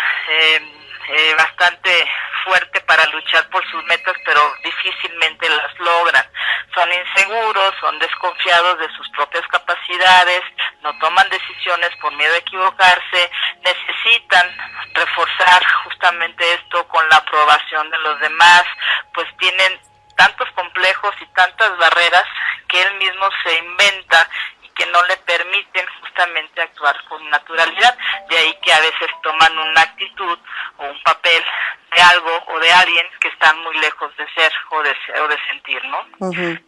bastante fuerte para luchar por sus metas, pero difícilmente las logran. Son inseguros, son desconfiados de sus propias capacidades, no toman decisiones por miedo a equivocarse, necesitan reforzar justamente esto con la aprobación de los demás, pues tienen tantos complejos y tantas barreras que él mismo se inventa y que no le permiten justamente actuar con naturalidad. De ahí que a veces toman una actitud o un papel de algo o de alguien que están muy lejos de ser o de sentir, ¿no?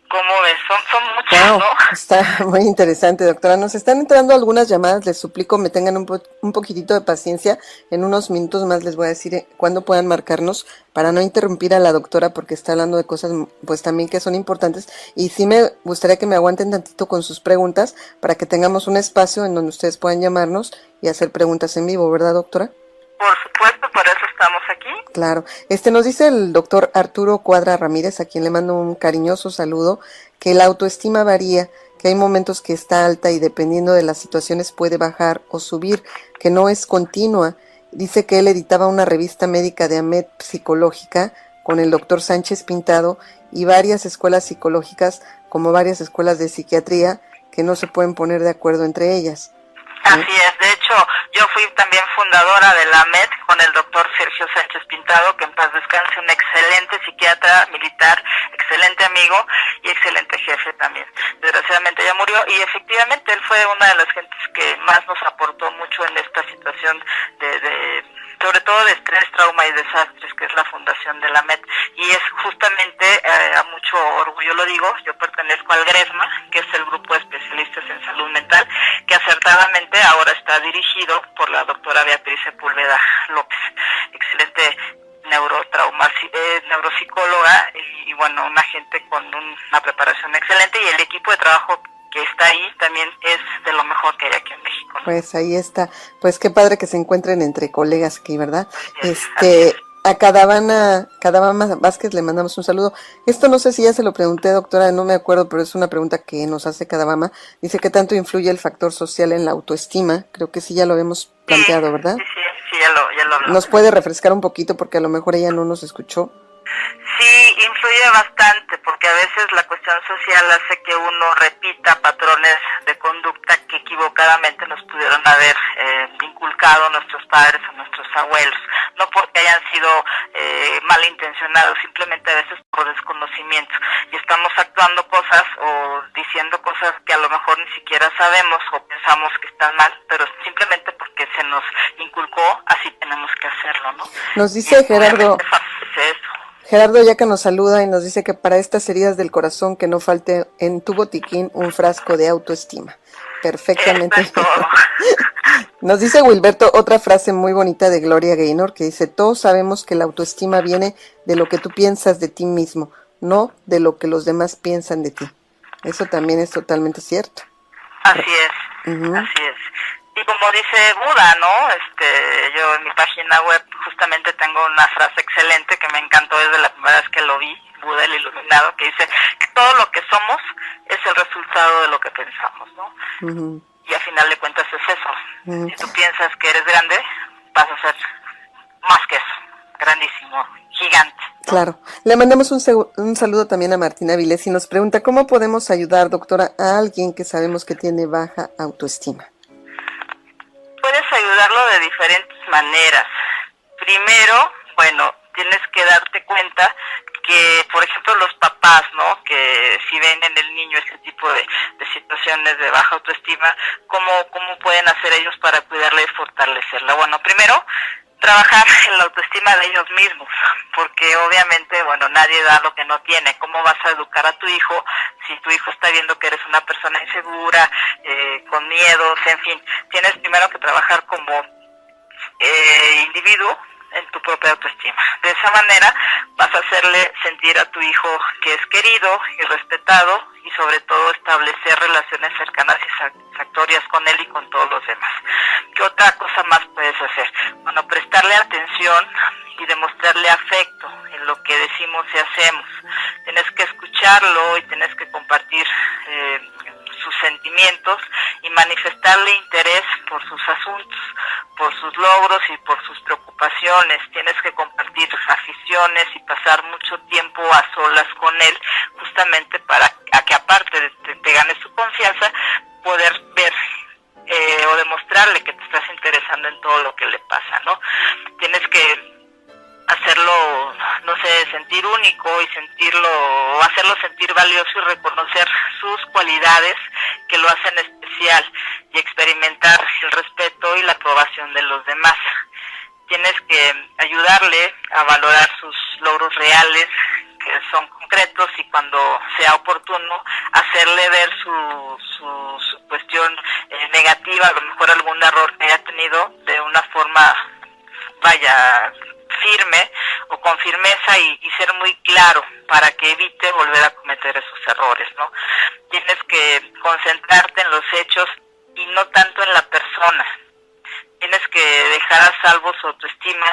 ¿Cómo ves? Son muchas, wow, ¿no? Está muy interesante, doctora. Nos están entrando algunas llamadas, les suplico me tengan un poquitito de paciencia. En unos minutos más les voy a decir cuándo puedan marcarnos para no interrumpir a la doctora porque está hablando de cosas pues también que son importantes. Y sí me gustaría que me aguanten tantito con sus preguntas para que tengamos un espacio en donde ustedes puedan llamarnos y hacer preguntas en vivo, ¿verdad, doctora? Por supuesto, por eso estamos aquí. Claro. Nos dice el doctor Arturo Cuadra Ramírez, a quien le mando un cariñoso saludo, que la autoestima varía, que hay momentos que está alta y dependiendo de las situaciones puede bajar o subir, que no es continua. Dice que él editaba una revista médica de AMED psicológica con el doctor Sánchez Pintado y varias escuelas psicológicas, como varias escuelas de psiquiatría, que no se pueden poner de acuerdo entre ellas. Así es, de hecho, yo fui también fundadora de la MED con el doctor Sergio Sánchez Pintado, que en paz descanse, un excelente psiquiatra militar, excelente amigo y excelente jefe también. Desgraciadamente ya murió y efectivamente él fue una de las gentes que más nos aportó mucho en esta situación sobre todo de estrés, trauma y desastres, que es la fundación de la MED, y es justamente a mucho mucho orgullo lo digo, yo pertenezco al GRESMA, que es el Grupo de Especialistas en Salud Mental, que acertadamente ahora está dirigido por la doctora Beatriz Sepúlveda López, excelente neuropsicóloga y bueno, una gente con una preparación excelente, y el equipo de trabajo que está ahí también es de lo mejor que hay aquí en México, ¿no? Pues ahí está, pues qué padre que se encuentren entre colegas aquí, ¿verdad? Así es. A Cadavana Vázquez le mandamos un saludo. Esto no sé si ya se lo pregunté, doctora, no me acuerdo, pero es una pregunta que nos hace Cadavama. Dice, ¿qué tanto influye el factor social en la autoestima? Creo que sí ya lo habíamos planteado, ¿verdad? Sí, ya lo hablamos. ¿Nos puede refrescar un poquito porque a lo mejor ella no nos escuchó? Sí, influye bastante, porque a veces la cuestión social hace que uno repita patrones de conducta que equivocadamente nos pudieron haber inculcado nuestros padres o nuestros abuelos, no porque hayan sido malintencionados, simplemente a veces por desconocimiento, y estamos actuando cosas o diciendo cosas que a lo mejor ni siquiera sabemos o pensamos que están mal, pero simplemente porque se nos inculcó, así tenemos que hacerlo, ¿no? Nos dice Gerardo... Gerardo ya que nos saluda y nos dice que para estas heridas del corazón que no falte en tu botiquín un frasco de autoestima. Perfectamente. Eso es todo. Nos dice Wilberto otra frase muy bonita de Gloria Gaynor que dice, todos sabemos que la autoestima viene de lo que tú piensas de ti mismo, no de lo que los demás piensan de ti. Eso también es totalmente cierto. Así es, así es. Y como dice Buda, ¿no? Yo en mi página web justamente tengo una frase excelente que me encantó desde la primera vez que lo vi, Buda el Iluminado, que dice que todo lo que somos es el resultado de lo que pensamos, ¿no? Y a final de cuentas es eso. Si tú piensas que eres grande, vas a ser más que eso, grandísimo, gigante, ¿no? Claro. Le mandamos un saludo también a Martina Vilés y nos pregunta, ¿cómo podemos ayudar, doctora, a alguien que sabemos que tiene baja autoestima? Puedes ayudarlo de diferentes maneras. Primero, bueno, tienes que darte cuenta que, por ejemplo, los papás, ¿no? Que si ven en el niño ese tipo de situaciones de baja autoestima, ¿cómo pueden hacer ellos para cuidarla y fortalecerla? Bueno, primero, trabajar en la autoestima de ellos mismos, porque obviamente, bueno, nadie da lo que no tiene. ¿Cómo vas a educar a tu hijo si tu hijo está viendo que eres una persona insegura, con miedos, en fin? Tienes primero que trabajar como individuo en tu propia autoestima. De esa manera vas a hacerle sentir a tu hijo que es querido y respetado, y sobre todo establecer relaciones cercanas y satisfactorias con él y con todos los demás. ¿Qué otra cosa más puedes hacer? Bueno, prestarle atención y demostrarle afecto en lo que decimos y hacemos. Tienes que escucharlo y tienes que compartir sus sentimientos y manifestarle interés por sus asuntos, por sus logros y por sus preocupaciones. Tienes que compartir sus aficiones y pasar mucho tiempo a solas con él, justamente para que aparte de te ganes su confianza, poder ver o demostrarle que te estás interesando en todo lo que le pasa, ¿no? Tienes que hacerlo, no sé, sentir único y hacerlo sentir valioso y reconocer sus cualidades que lo hacen especial, y experimentar el respeto y la aprobación de los demás. Tienes que ayudarle a valorar sus logros reales, que son concretos, y cuando sea oportuno hacerle ver su cuestión negativa, a lo mejor algún error que haya tenido, de una forma, firme o con firmeza, y ser muy claro para que evite volver a cometer esos errores, ¿no? Tienes que concentrarte en los hechos y no tanto en la persona. Tienes que dejar a salvo su autoestima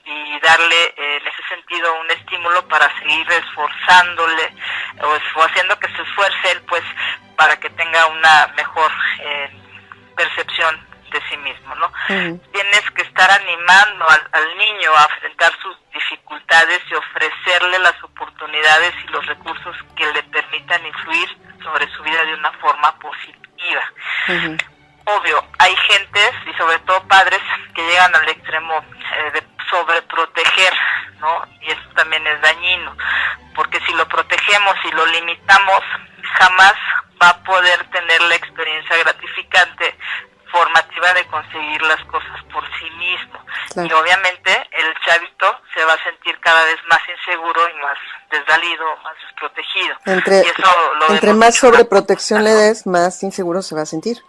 y darle en ese sentido un estímulo para seguir esforzándole o haciendo que se esfuerce él, pues, para que tenga una mejor percepción de sí mismo, ¿no? Tienes que estar animando al niño a enfrentar sus dificultades y ofrecerle las oportunidades y los recursos que le permitan influir sobre su vida de una forma positiva. Obvio, hay gentes y sobre todo padres que llegan al extremo de sobreproteger, ¿no? Y eso también es dañino, porque si lo protegemos y lo limitamos, jamás va a poder tener la experiencia gratificante formativa de conseguir las cosas por sí mismo. Claro. Y obviamente el chavito se va a sentir cada vez más inseguro y más desvalido, más desprotegido. Entre, Y eso lo entre vemos más mucho en la sobreprotección le conducta, ¿no? des, más inseguro se va a sentir.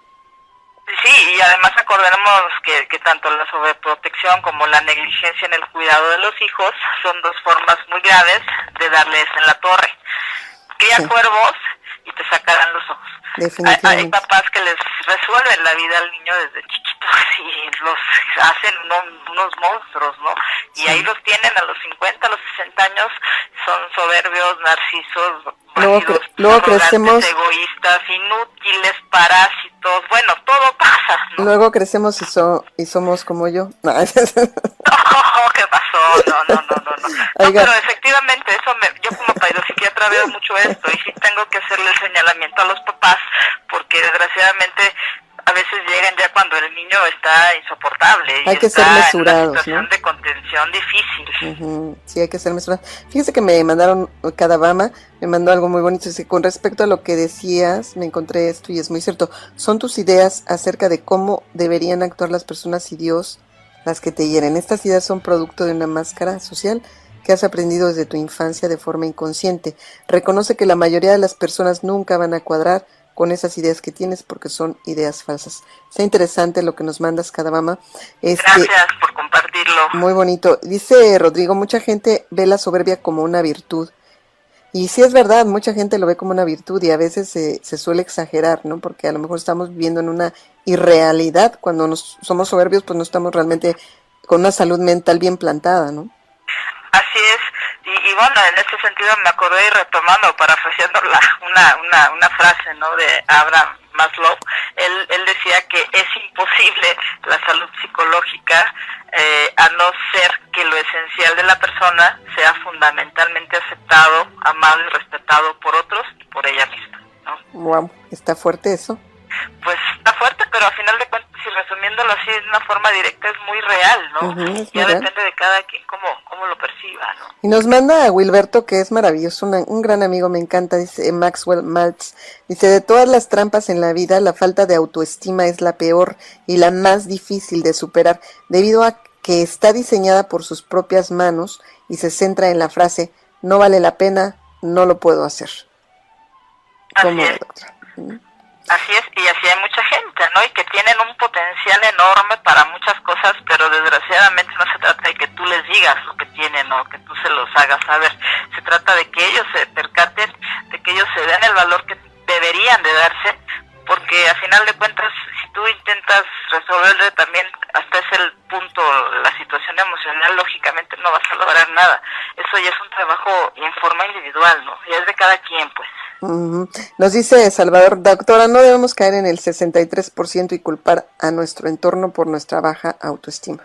Sí, y además acordemos que tanto la sobreprotección como la negligencia en el cuidado de los hijos son dos formas muy graves de darles en la torre. Cría Sí, cuervos y te sacarán los ojos. Hay definitivamente. papás que les resuelven la vida al niño desde chiquitos y los hacen unos monstruos, ¿no? Y ahí Sí. los tienen a los 50, a los 60 años, son soberbios, narcisos, Luego, vacíos, luego arrogantes, crecemos, egoístas, inútiles, parásitos, bueno, todo pasa, ¿no? luego crecemos y somos como yo. No. Oh, ¿qué pasó? No. No, Oiga, pero efectivamente, yo como psiquiatra veo mucho esto y sí tengo que hacerle el señalamiento a los papás porque desgraciadamente a veces llegan ya cuando el niño está insoportable y hay que ser está en una mesurados, situación ¿no? de contención difícil. Ujú, sí, hay que ser mesurados. Fíjese que me mandaron, cada Bama me mandó algo muy bonito. Dice, con respecto a lo que decías, me encontré esto y es muy cierto. Son tus ideas acerca de cómo deberían actuar las personas y Dios las que te hieren. Estas ideas son producto de una máscara social que has aprendido desde tu infancia de forma inconsciente. Reconoce que la mayoría de las personas nunca van a cuadrar con esas ideas que tienes porque son ideas falsas. Está interesante lo que nos mandas, Cadabama. Gracias por compartirlo. Muy bonito. Dice Rodrigo, mucha gente ve la soberbia como una virtud. Y sí es verdad, mucha gente lo ve como una virtud y a veces se suele exagerar, ¿no? Porque a lo mejor estamos viviendo en una irrealidad. Cuando somos soberbios, pues no estamos realmente con una salud mental bien plantada, ¿no? Así es, y bueno, en este sentido me acordé y retomando, parafraseando una frase, ¿no?, de Abraham Maslow. Él decía que es imposible la salud psicológica a no ser que lo esencial de la persona sea fundamentalmente aceptado, amado y respetado por otros y por ella misma, ¿no? Wow, está fuerte eso. Pues está fuerte, pero a final de cuentas, y resumiéndolo así de una forma directa, es muy real, ¿no? Es muy Ya real. depende de cada quien cómo lo perciba, ¿no? Y nos manda a Wilberto, que es maravilloso, un gran amigo, me encanta, dice Maxwell Maltz. Dice, de todas las trampas en la vida, la falta de autoestima es la peor y la más difícil de superar, debido a que está diseñada por sus propias manos y se centra en la frase, no vale la pena, no lo puedo hacer. Así ¿Cómo, es. doctora? Así es, y así hay mucha gente, ¿no? Y que tienen un potencial enorme para muchas cosas, pero desgraciadamente no se trata de que tú les digas lo que tienen o que tú se los hagas saber. Se trata de que ellos se percaten, de que ellos se den el valor que deberían de darse, porque a final de cuentas, si tú intentas resolverle también hasta ese punto la situación emocional, lógicamente no vas a lograr nada. Eso ya es un trabajo en forma individual, ¿no? Ya es de cada quien, pues. Nos dice Salvador, doctora, no debemos caer en el 63% y culpar a nuestro entorno por nuestra baja autoestima.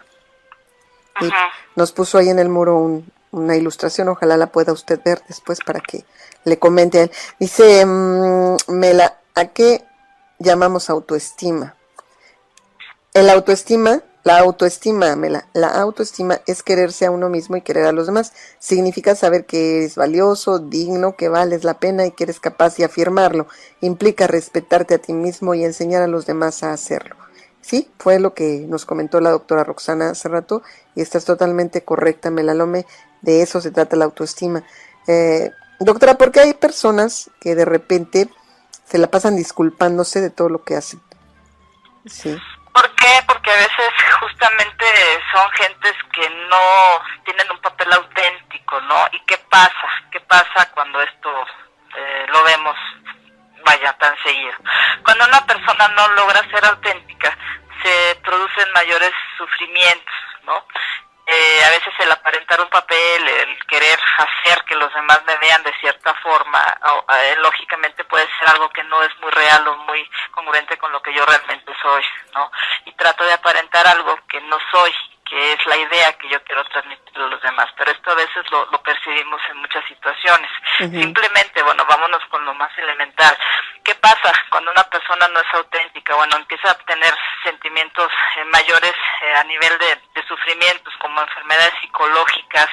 Y nos puso ahí en el muro una ilustración, ojalá la pueda usted ver después para que le comente a él. Dice, Mela, ¿a qué llamamos autoestima? La autoestima, Mela, la autoestima es quererse a uno mismo y querer a los demás. Significa saber que eres valioso, digno, que vales la pena y que eres capaz de afirmarlo. Implica respetarte a ti mismo y enseñar a los demás a hacerlo. Sí, fue lo que nos comentó la doctora Roxana hace rato y estás totalmente correcta, Mela Lome, de eso se trata la autoestima. Doctora, ¿por qué hay personas que de repente se la pasan disculpándose de todo lo que hacen? Sí. ¿Por qué? Porque a veces justamente son gentes que no tienen un papel auténtico, ¿no? ¿Y qué pasa? ¿Qué pasa cuando esto lo vemos, vaya, tan seguido? Cuando una persona no logra ser auténtica, se producen mayores sufrimientos, ¿no? A veces el aparentar un papel, el querer hacer que los demás me vean de cierta forma, lógicamente puede ser algo que no es muy real o muy congruente con lo que yo realmente soy, ¿no? Y trato de aparentar algo que no soy, que es la idea que yo quiero transmitir a los demás, pero esto a veces lo percibimos en muchas situaciones. Simplemente, bueno, vámonos con lo más elemental. ¿Qué pasa cuando una persona no es auténtica? Bueno, empieza a tener sentimientos mayores a nivel de sufrimientos, como enfermedades psicológicas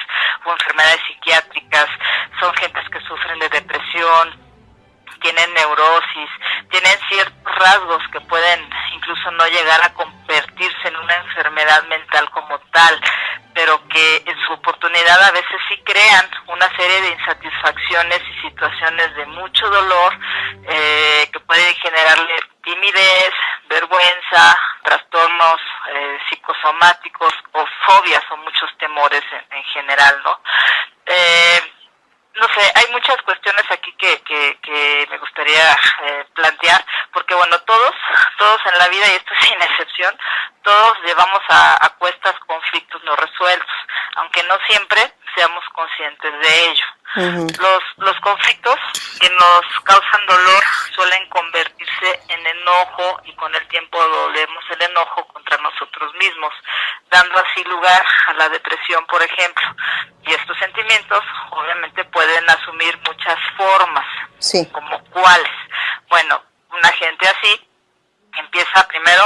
o enfermedades psiquiátricas. Son gentes que sufren de depresión, tienen neurosis, tienen ciertos rasgos que pueden incluso no llegar a convertirse en una enfermedad mental como tal, pero pero que en su oportunidad a veces sí crean una serie de insatisfacciones y situaciones de mucho dolor que pueden generarle timidez, vergüenza, trastornos psicosomáticos o fobias o muchos temores en general, ¿no? No sé, hay muchas cuestiones aquí que me gustaría plantear, porque bueno, todos en la vida, y esto es sin excepción, todos llevamos a cuestas conflictos no resueltos, aunque no siempre seamos conscientes de ello. Ujú. Los conflictos que nos causan dolor suelen convertirse en enojo y con el tiempo doblemos el enojo contra nosotros mismos, dando así lugar a la depresión, por ejemplo. Y estos sentimientos obviamente pueden asumir muchas formas, Sí. como cuáles. Bueno, una gente así empieza primero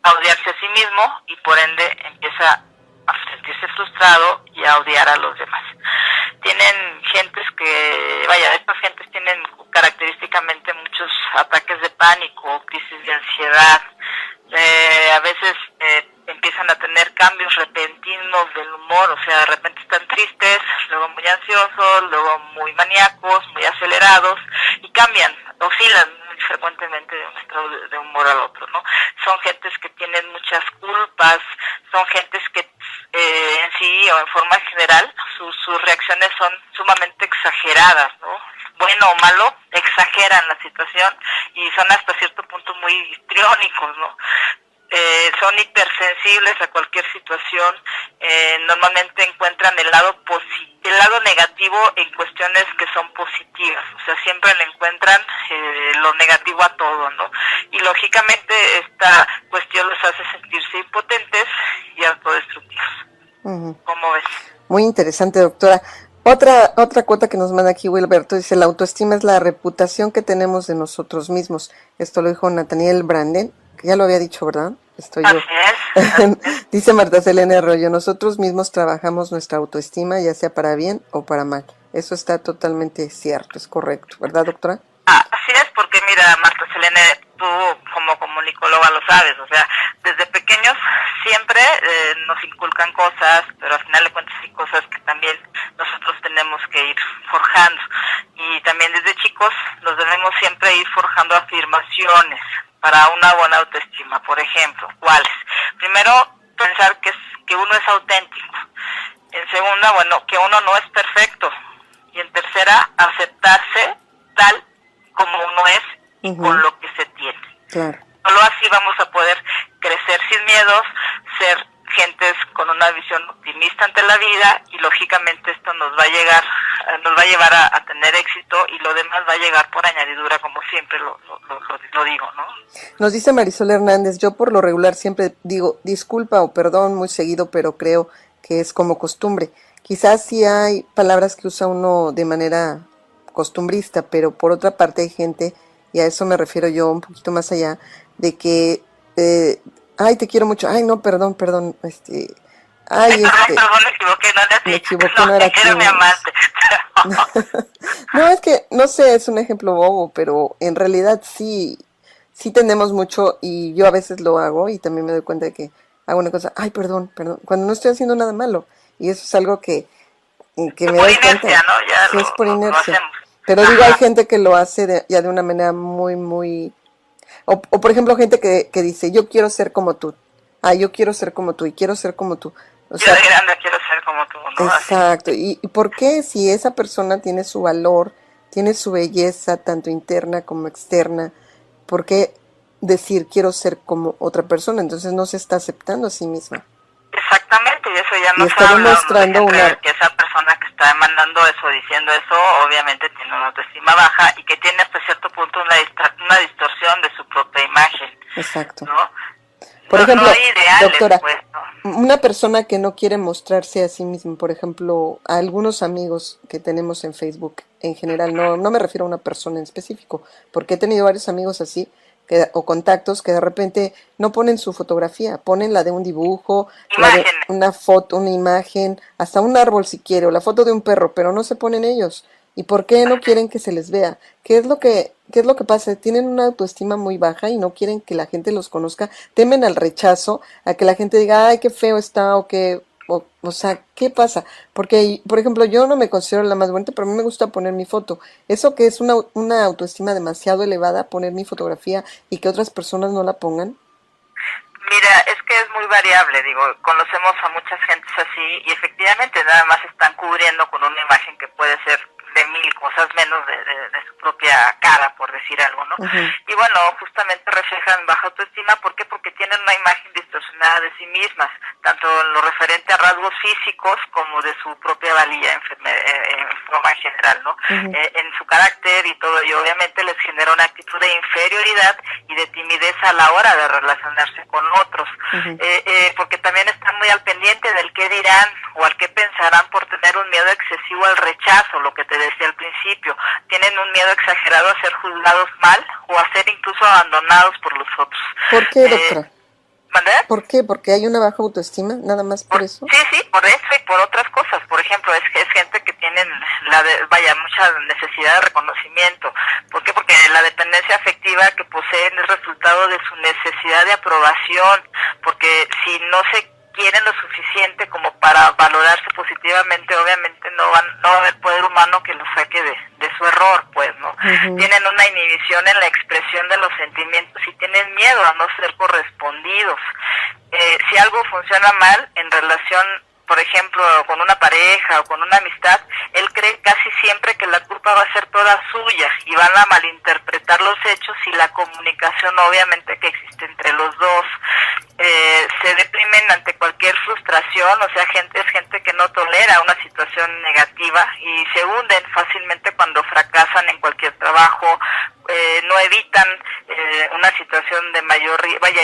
a odiarse a sí mismo y por ende empieza a sentirse frustrado y a odiar a los demás. Tienen gentes que, vaya, estas gentes tienen característicamente muchos ataques de pánico, crisis de ansiedad, a veces empiezan a tener cambios repentinos del humor, o sea, de repente están tristes, luego muy ansiosos, luego muy maníacos, muy acelerados, y cambian, oscilan muy frecuentemente de un estado de humor al otro, ¿no? Son gentes que tienen muchas culpas, son gentes que en sí o en forma general sus reacciones son sumamente exageradas, ¿no? Bueno o malo, exageran la situación y son hasta cierto punto muy histriónicos, ¿no? Son hipersensibles a cualquier situación, normalmente encuentran el lado negativo en cuestiones que son positivas, o sea, siempre le encuentran lo negativo a todo, ¿no? Y lógicamente esta cuestión los hace sentirse impotentes y autodestructivos. Ujú. ¿Cómo ves? Muy interesante, doctora. Otra cuota que nos manda aquí Wilberto dice, la autoestima es la reputación que tenemos de nosotros mismos. Esto lo dijo Nathaniel Branden, que ya lo había dicho, ¿verdad? Estoy yo. Así es. Dice Marta Selene Arroyo, nosotros mismos trabajamos nuestra autoestima, ya sea para bien o para mal. Eso está totalmente cierto, es correcto, ¿verdad, doctora? Así es, porque mira, Marta Selene, tú como comunicóloga lo sabes, o sea, desde pequeños siempre nos inculcan cosas, pero al final de cuentas hay cosas que también nosotros tenemos que ir forjando. Y también desde chicos nos debemos siempre ir forjando afirmaciones para una buena autoestima. Por ejemplo, ¿cuáles? Primero, pensar que uno es auténtico. En segunda, bueno, que uno no es perfecto. Y en tercera, aceptarse tal como uno es y con lo que se tiene. Claro. Solo así vamos a poder crecer sin miedos, ser gentes con una visión optimista ante la vida y lógicamente esto nos va a llevar a tener éxito y lo demás va a llegar por añadidura, como siempre lo digo, ¿no? Nos dice Marisol Hernández, yo por lo regular siempre digo disculpa o perdón muy seguido, pero creo que es como costumbre. Quizás sí hay palabras que usa uno de manera costumbrista, pero por otra parte hay gente, y a eso me refiero yo un poquito más allá, de que ay, te quiero mucho, ay, no, perdón, ay, Perdón, me equivoqué, no era ti, mi amante. No, es que, no sé, es un ejemplo bobo, pero en realidad sí tenemos mucho, y yo a veces lo hago, y también me doy cuenta de que hago una cosa, ay, perdón, cuando no estoy haciendo nada malo, y eso es algo que me doy cuenta, ¿no? Ya sí, es por inercia. lo Pero digo, hay gente que lo hace ya de una manera muy, muy... O por ejemplo, gente que dice, yo quiero ser como tú. Yo quiero ser como tú y quiero ser como tú. O sea, yo de grande quiero ser como tú, ¿no? Exacto. ¿Y por qué si esa persona tiene su valor, tiene su belleza, tanto interna como externa, por qué decir quiero ser como otra persona? Entonces no se está aceptando a sí misma. Exactamente, y eso ya nos está demostrando que esa persona que está mandando eso, diciendo eso, obviamente tiene una autoestima baja y que tiene hasta cierto punto una distorsión de su propia imagen. Exacto. ¿No? Por ejemplo, no ideales, doctora, pues, ¿no? Una persona que no quiere mostrarse a sí misma, por ejemplo, a algunos amigos que tenemos en Facebook en general, no me refiero a una persona en específico, porque he tenido varios amigos así, o contactos que de repente no ponen su fotografía, ponen la de un dibujo, la de una foto, una imagen, hasta un árbol si quiere, o la foto de un perro, pero no se ponen ellos. ¿Y por qué no quieren que se les vea? ¿Qué es lo que pasa? Tienen una autoestima muy baja y no quieren que la gente los conozca, temen al rechazo, a que la gente diga, ay, qué feo está, o que O sea, ¿qué pasa? Porque, por ejemplo, yo no me considero la más bonita, pero a mí me gusta poner mi foto. Eso que es una autoestima demasiado elevada, poner mi fotografía y que otras personas no la pongan. Mira, es que es muy variable, digo, conocemos a muchas gentes así y efectivamente nada más están cubriendo con una imagen que puede ser de mil cosas menos de su propia cara, por decir algo, ¿no? Uh-huh. Y bueno, justamente reflejan baja autoestima, ¿por qué? Porque tienen una imagen distorsionada de sí mismas, tanto en lo referente a rasgos físicos como de su propia valía en forma general, ¿no? Uh-huh. En su carácter y todo, y obviamente les genera una actitud de inferioridad y de timidez a la hora de relacionarse con otros, Uh-huh. porque también están muy al pendiente del qué dirán o al qué pensarán por tener un miedo excesivo al rechazo, lo que te decía al principio. Tienen un miedo exagerado a ser juzgados mal o a ser incluso abandonados por los otros. ¿Por qué, doctora? ¿Mandé? ¿Por qué? ¿Porque hay una baja autoestima? ¿Nada más por eso? Sí, por eso y por otras cosas. Por ejemplo, es gente que tienen mucha necesidad de reconocimiento. ¿Por qué? Porque la dependencia afectiva que poseen es resultado de su necesidad de aprobación. Porque si no se quieren lo suficiente como para valorarse positivamente, obviamente no va a haber poder humano que los saque de su error, pues, ¿no? Uh-huh. Tienen una inhibición en la expresión de los sentimientos y tienen miedo a no ser correspondidos. Si algo funciona mal en relación, por ejemplo, con una pareja o con una amistad, él cree casi siempre que la culpa va a ser toda suya y van a malinterpretar los hechos y la comunicación obviamente que existe entre los dos. Se deprimen ante cualquier frustración, o sea, es gente que no tolera una situación negativa y se hunden fácilmente cuando fracasan en cualquier trabajo, no evitan una situación de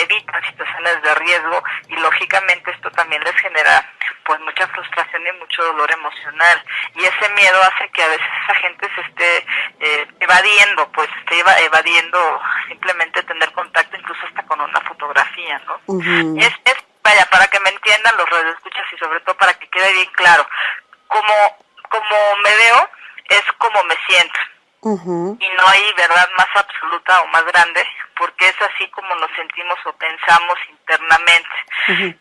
evitan situaciones de riesgo y lógicamente esto también les genera pues mucha frustración y mucho dolor emocional y ese miedo hace que a veces esa gente se esté evadiendo simplemente tener contacto incluso hasta con una fotografía, ¿no? Uh-huh. Para que me entiendan los radioescuchas y sobre todo para que quede bien claro, como me veo es como me siento. Uh-huh. Y no hay verdad más absoluta o más grande, porque es así como nos sentimos o pensamos internamente. Uh-huh.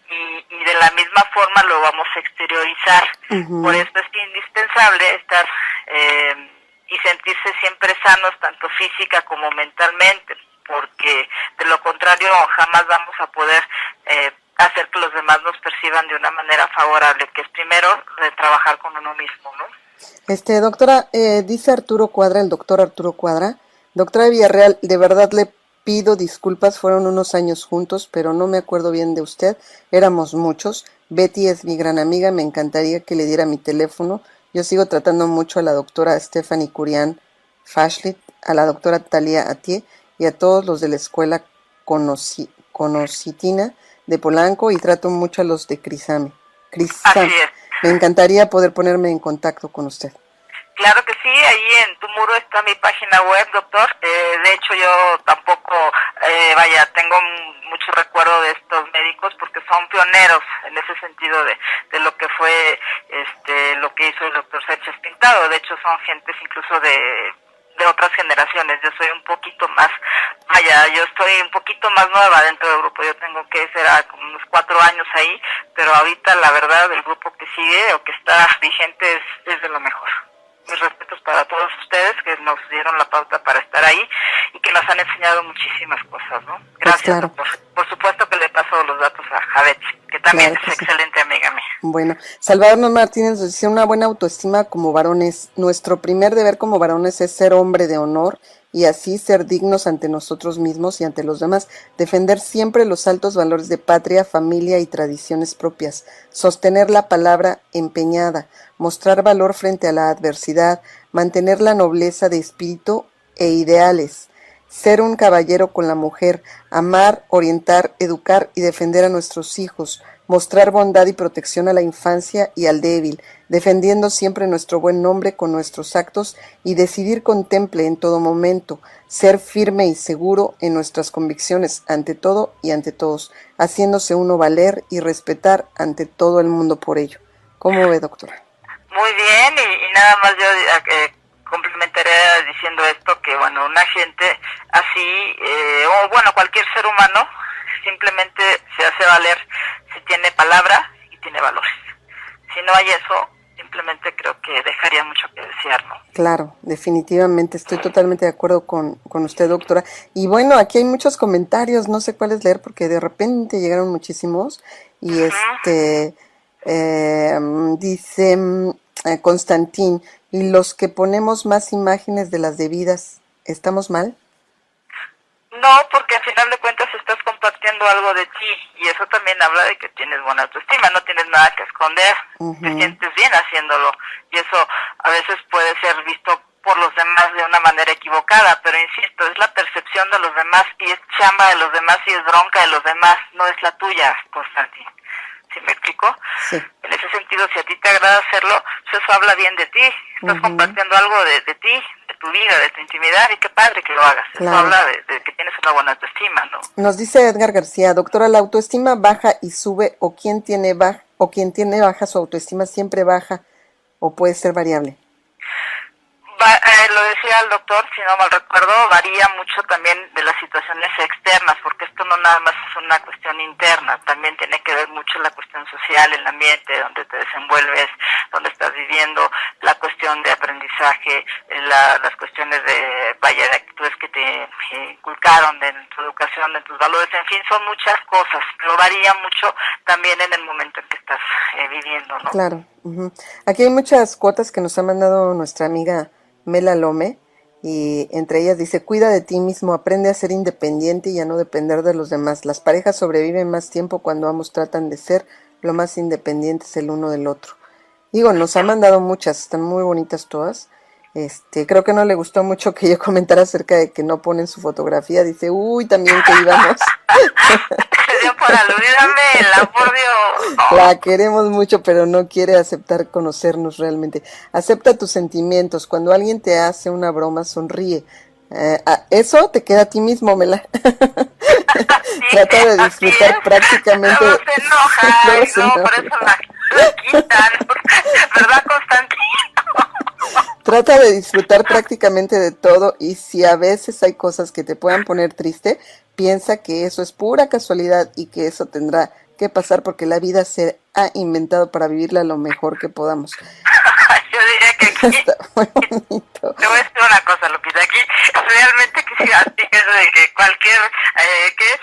Y de la misma forma lo vamos a exteriorizar. Uh-huh. Por eso es indispensable estar y sentirse siempre sanos, tanto física como mentalmente, porque de lo contrario jamás vamos a poder hacer que los demás nos perciban de una manera favorable, que es primero de trabajar con uno mismo, ¿no? Doctora, dice Arturo Cuadra, el doctor Arturo Cuadra, doctora Villarreal, de verdad le pido disculpas, fueron unos años juntos, pero no me acuerdo bien de usted, éramos muchos, Betty es mi gran amiga, me encantaría que le diera mi teléfono, yo sigo tratando mucho a la doctora Stephanie Curian Fashlit, a la doctora Talia Atié y a todos los de la escuela Conocitina de Polanco y trato mucho a los de Crisame. Así es. Me encantaría poder ponerme en contacto con usted. Claro que sí, ahí en tu muro está mi página web, doctor. De hecho, yo tampoco, tengo mucho recuerdo de estos médicos porque son pioneros en ese sentido de lo que fue lo que hizo el doctor Sánchez Pintado. De hecho, son gentes incluso de otras generaciones. Yo soy un poquito más, yo estoy un poquito más nueva dentro del grupo. Yo tengo que ser como unos 4 años ahí, pero ahorita la verdad el grupo que sigue o que está vigente es de lo mejor. Mis respetos para todos ustedes que nos dieron la pauta para estar ahí y que nos han enseñado muchísimas cosas, ¿no? Gracias, pues claro. Doctor. Por supuesto que le paso los datos a Javet, que también claro que es excelente amiga mía. Bueno, Salvador Martínez nos dice: una buena autoestima como varones. Nuestro primer deber como varones es ser hombre de honor y así ser dignos ante nosotros mismos y ante los demás, defender siempre los altos valores de patria, familia y tradiciones propias, sostener la palabra empeñada, mostrar valor frente a la adversidad, mantener la nobleza de espíritu e ideales, ser un caballero con la mujer, amar, orientar, educar y defender a nuestros hijos, mostrar bondad y protección a la infancia y al débil, defendiendo siempre nuestro buen nombre con nuestros actos y decidir con temple en todo momento, ser firme y seguro en nuestras convicciones ante todo y ante todos, haciéndose uno valer y respetar ante todo el mundo por ello. ¿Cómo ve, doctora? Muy bien, y nada más yo complementaré diciendo esto, que bueno, una gente así, o bueno, cualquier ser humano, simplemente se hace valer si tiene palabra y tiene valores. si no hay eso, simplemente creo que dejaría mucho que desear, ¿no? Claro, definitivamente, estoy totalmente de acuerdo con usted, doctora. Y bueno, aquí hay muchos comentarios, no sé cuáles leer porque de repente llegaron muchísimos. Y dice Constantín, ¿y los que ponemos más imágenes de las debidas, estamos mal? No, porque al final de cuentas estás compartiendo algo de ti y eso también habla de que tienes buena autoestima, no tienes nada que esconder, te sientes bien haciéndolo y eso a veces puede ser visto por los demás de una manera equivocada, pero insisto, es la percepción de los demás y es chamba de los demás y es bronca de los demás, no es la tuya, Constantín. ¿Sí me explico? Sí. En ese sentido, si a ti te agrada hacerlo, pues eso habla bien de ti, estás compartiendo algo de ti, de tu vida, de tu intimidad, y qué padre que lo hagas. Claro. Eso habla de que tienes una buena autoestima, ¿no? Nos dice Edgar García, doctora, ¿la autoestima baja y sube o quien tiene baja su autoestima siempre baja o puede ser variable? Lo decía el doctor, si no mal recuerdo, varía mucho también de las situaciones externas, porque esto no nada más es una cuestión interna, también tiene que ver mucho la cuestión social, el ambiente donde te desenvuelves, donde estás viviendo, la cuestión de aprendizaje, las cuestiones de actitudes que te inculcaron en tu educación, en tus valores, en fin, son muchas cosas, pero varía mucho también en el momento en que estás viviendo, ¿no? Claro. Aquí hay muchas cuotas que nos ha mandado nuestra amiga Mela Lome, y entre ellas dice, cuida de ti mismo, aprende a ser independiente y a no depender de los demás. Las parejas sobreviven más tiempo cuando ambos tratan de ser lo más independientes el uno del otro. Digo, nos ha mandado muchas, están muy bonitas todas. Creo que no le gustó mucho que yo comentara acerca de que no ponen su fotografía. Dice, uy, también que íbamos. Por aludida, Mela, por Dios. Oh. La queremos mucho, pero no quiere aceptar conocernos realmente. Acepta tus sentimientos. Cuando alguien te hace una broma, sonríe. Eso te queda a ti mismo, Mela. Sí, trata de disfrutar prácticamente. Luego se enoja, no, por eso la quitan. ¿Verdad, Constantino? Trata de disfrutar prácticamente de todo, y si a veces hay cosas que te puedan poner triste, piensa que eso es pura casualidad y que eso tendrá que pasar porque la vida se ha inventado para vivirla lo mejor que podamos. Yo diría que aquí... Está muy bonito. Te voy a decir una cosa, Lupita, aquí realmente quisiera decir de que cualquier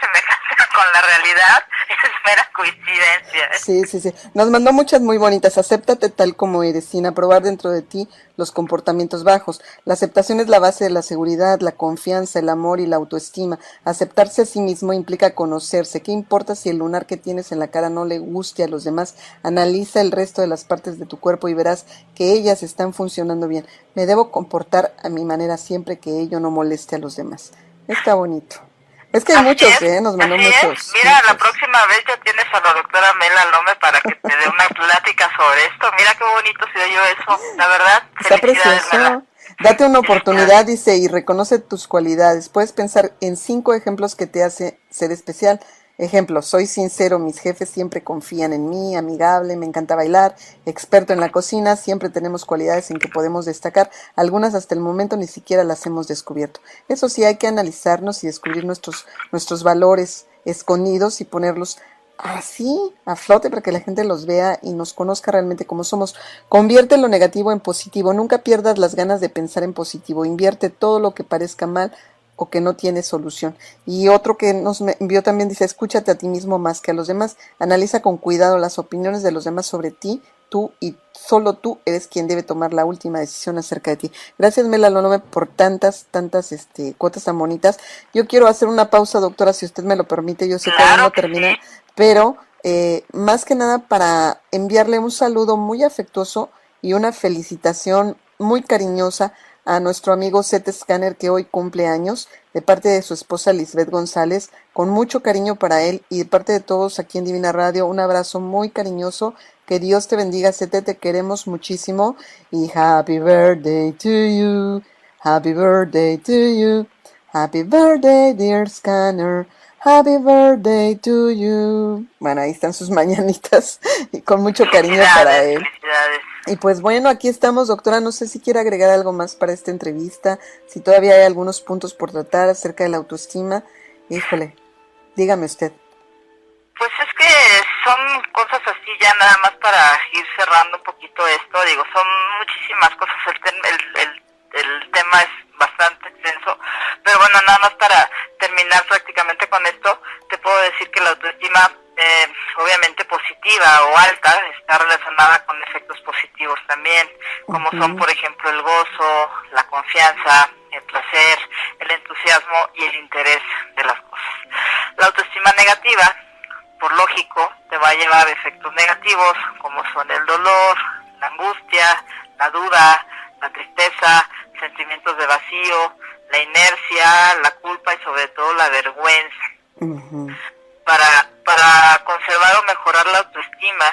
semejanza con la realidad es mera coincidencia. Sí. Nos mandó muchas muy bonitas. Acéptate tal como eres, sin aprobar dentro de ti los comportamientos bajos. La aceptación es la base de la seguridad, la confianza, el amor y la autoestima. Aceptarse a sí mismo implica conocerse. ¿Qué importa si el lunar que tienes en la cara no le guste a los demás? Analiza el resto de las partes de tu cuerpo y verás que ellas están funcionando bien. Me debo comportar a mi manera siempre que ello no moleste a los demás. Está bonito. Es que hay muchos, nos mandó muchos. Mira, la próxima vez ya tienes a la doctora Mela Lome para que te dé una plática sobre esto. Mira qué bonito se oyó eso, la verdad. Está precioso. Mela. Date una oportunidad, dice, y reconoce tus cualidades. Puedes pensar en 5 ejemplos que te hace ser especial. Ejemplo, soy sincero, mis jefes siempre confían en mí, amigable, me encanta bailar, experto en la cocina, siempre tenemos cualidades en que podemos destacar, algunas hasta el momento ni siquiera las hemos descubierto. Eso sí, hay que analizarnos y descubrir nuestros valores escondidos y ponerlos así a flote para que la gente los vea y nos conozca realmente como somos. Convierte lo negativo en positivo, nunca pierdas las ganas de pensar en positivo, invierte todo lo que parezca mal o que no tiene solución. Y otro que nos envió también dice, escúchate a ti mismo más que a los demás, analiza con cuidado las opiniones de los demás sobre ti, tú y solo tú eres quien debe tomar la última decisión acerca de ti. Gracias, Mela Lome, por tantas cuotas tan bonitas. Yo quiero hacer una pausa, doctora, si usted me lo permite, yo sé que aún no termina, pero más que nada para enviarle un saludo muy afectuoso y una felicitación muy cariñosa a nuestro amigo Zet Scanner, que hoy cumple años, de parte de su esposa Lisbeth González, con mucho cariño para él y de parte de todos aquí en Divina Radio, un abrazo muy cariñoso, que Dios te bendiga, Zet, te queremos muchísimo y happy birthday to you, happy birthday to you, happy birthday dear Scanner, happy birthday to you. Bueno, ahí están sus mañanitas y con mucho cariño para él. Y pues bueno, aquí estamos, doctora, no sé si quiere agregar algo más para esta entrevista, si todavía hay algunos puntos por tratar acerca de la autoestima. Híjole, dígame usted. Pues es que son cosas así ya nada más para ir cerrando un poquito esto, digo, son muchísimas cosas, el tema es bastante extenso, pero bueno, nada más para terminar prácticamente con esto, te puedo decir que la autoestima, obviamente positiva o alta, está relacionada con efectos positivos también, como son, por ejemplo, el gozo, la confianza, el placer, el entusiasmo y el interés de las cosas. La autoestima negativa, por lógico, te va a llevar efectos negativos, como son el dolor, la angustia, la duda, la tristeza, sentimientos de vacío, la inercia, la culpa y sobre todo la vergüenza. Para conservar o mejorar la autoestima,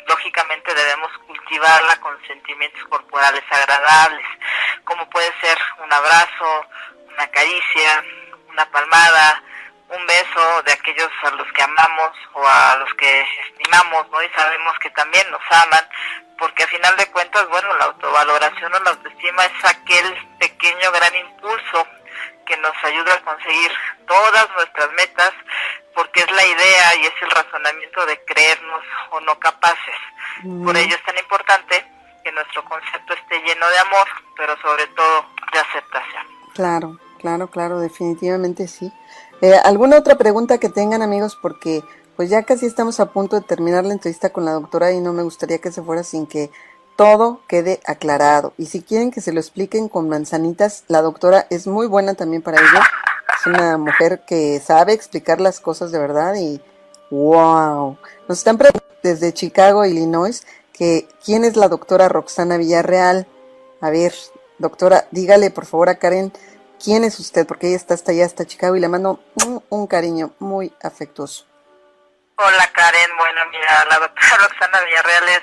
lógicamente debemos cultivarla con sentimientos corporales agradables, como puede ser un abrazo, una caricia, una palmada, un beso de aquellos a los que amamos o a los que estimamos, ¿no? Y sabemos que también nos aman, porque a final de cuentas, bueno, la autovaloración o la autoestima es aquel pequeño gran impulso que nos ayuda a conseguir todas nuestras metas, porque es la idea y es el razonamiento de creernos o no capaces. Por ello es tan importante que nuestro concepto esté lleno de amor, pero sobre todo de aceptación. Claro, definitivamente sí. ¿Alguna otra pregunta que tengan, amigos? Porque pues ya casi estamos a punto de terminar la entrevista con la doctora y no me gustaría que se fuera sin que todo quede aclarado. Y si quieren que se lo expliquen con manzanitas, la doctora es muy buena también para ello. Es una mujer que sabe explicar las cosas de verdad y wow. Nos están preguntando desde Chicago, Illinois, que quién es la doctora Roxana Villarreal. A ver, doctora, dígale por favor a Karen quién es usted, porque ella está hasta allá, hasta Chicago, y le mando un cariño muy afectuoso. Hola Karen, bueno mira, la doctora Roxana Villarreal es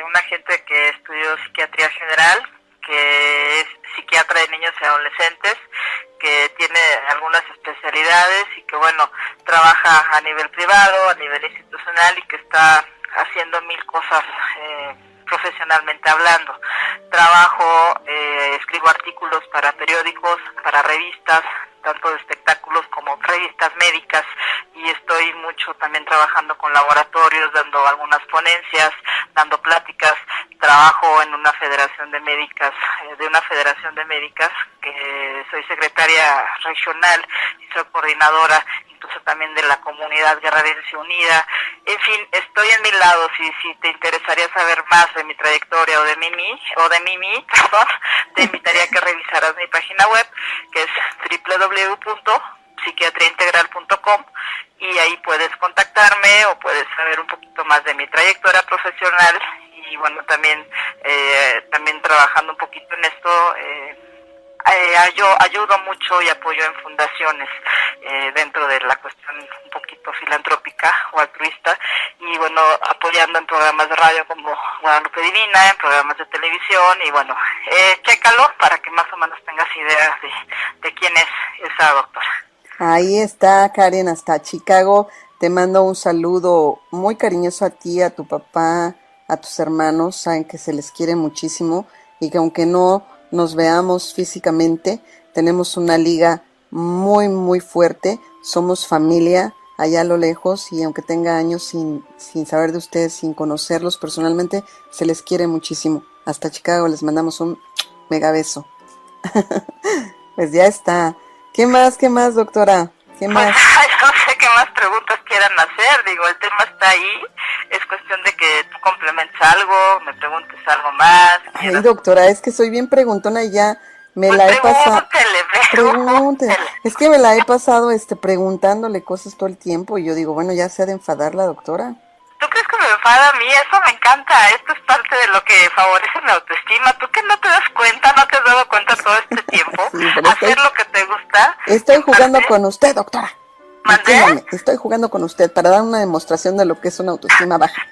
una agente que estudió psiquiatría general, que es psiquiatra de niños y adolescentes, que tiene algunas especialidades y que bueno, trabaja a nivel privado, a nivel institucional y que está haciendo mil cosas profesionalmente hablando. Trabajo, escribo artículos para periódicos, para revistas, tanto de espectáculos como revistas médicas, y estoy mucho también trabajando con laboratorios, dando algunas ponencias, dando pláticas. Trabajo en una federación de médicas, que soy secretaria regional y soy coordinadora incluso también de la comunidad guerrerense unida. En fin, estoy en mi lado. Si te interesaría saber más de mi trayectoria o de Mimi, te invitaría a que revisaras mi página web, que es www.psiquiatriaintegral.com, y ahí puedes contactarme o puedes saber un poquito más de mi trayectoria profesional. Y bueno, también trabajando un poquito en esto, ayudo mucho y apoyo en fundaciones dentro de la cuestión un poquito filantrópica o altruista, y bueno, apoyando en programas de radio como Guadalupe Divina, en programas de televisión, y bueno, chécalo para que más o menos tengas idea de quién es esa doctora. Ahí está, Karen, hasta Chicago. Te mando un saludo muy cariñoso a ti, a tu papá, a tus hermanos. Saben que se les quiere muchísimo y que aunque no nos veamos físicamente, tenemos una liga muy, muy fuerte. Somos familia allá a lo lejos, y aunque tenga años sin saber de ustedes, sin conocerlos personalmente, se les quiere muchísimo. Hasta Chicago les mandamos un mega beso. Pues ya está. ¿Qué más, doctora? ¿Qué más? Pues, no sé qué más preguntas quieran hacer. Digo, el tema está ahí. Es cuestión de que tú complementes algo, me preguntes algo más. Ay, doctora, es que soy bien preguntona y ya me pues la he pasado. Pregúntele. Es que me la he pasado preguntándole cosas todo el tiempo, y yo digo, bueno, ya se ha de enfadar la doctora. ¿Tú crees que me enfada a mí? Eso me encanta. Esto es parte de lo que favorece mi autoestima. ¿Tú que no te das cuenta, no te has dado cuenta todo este tiempo? Sí, pero hacer lo que te gusta. Estoy jugando con usted, doctora. ¿Mandé? Estoy jugando con usted para dar una demostración de lo que es una autoestima baja.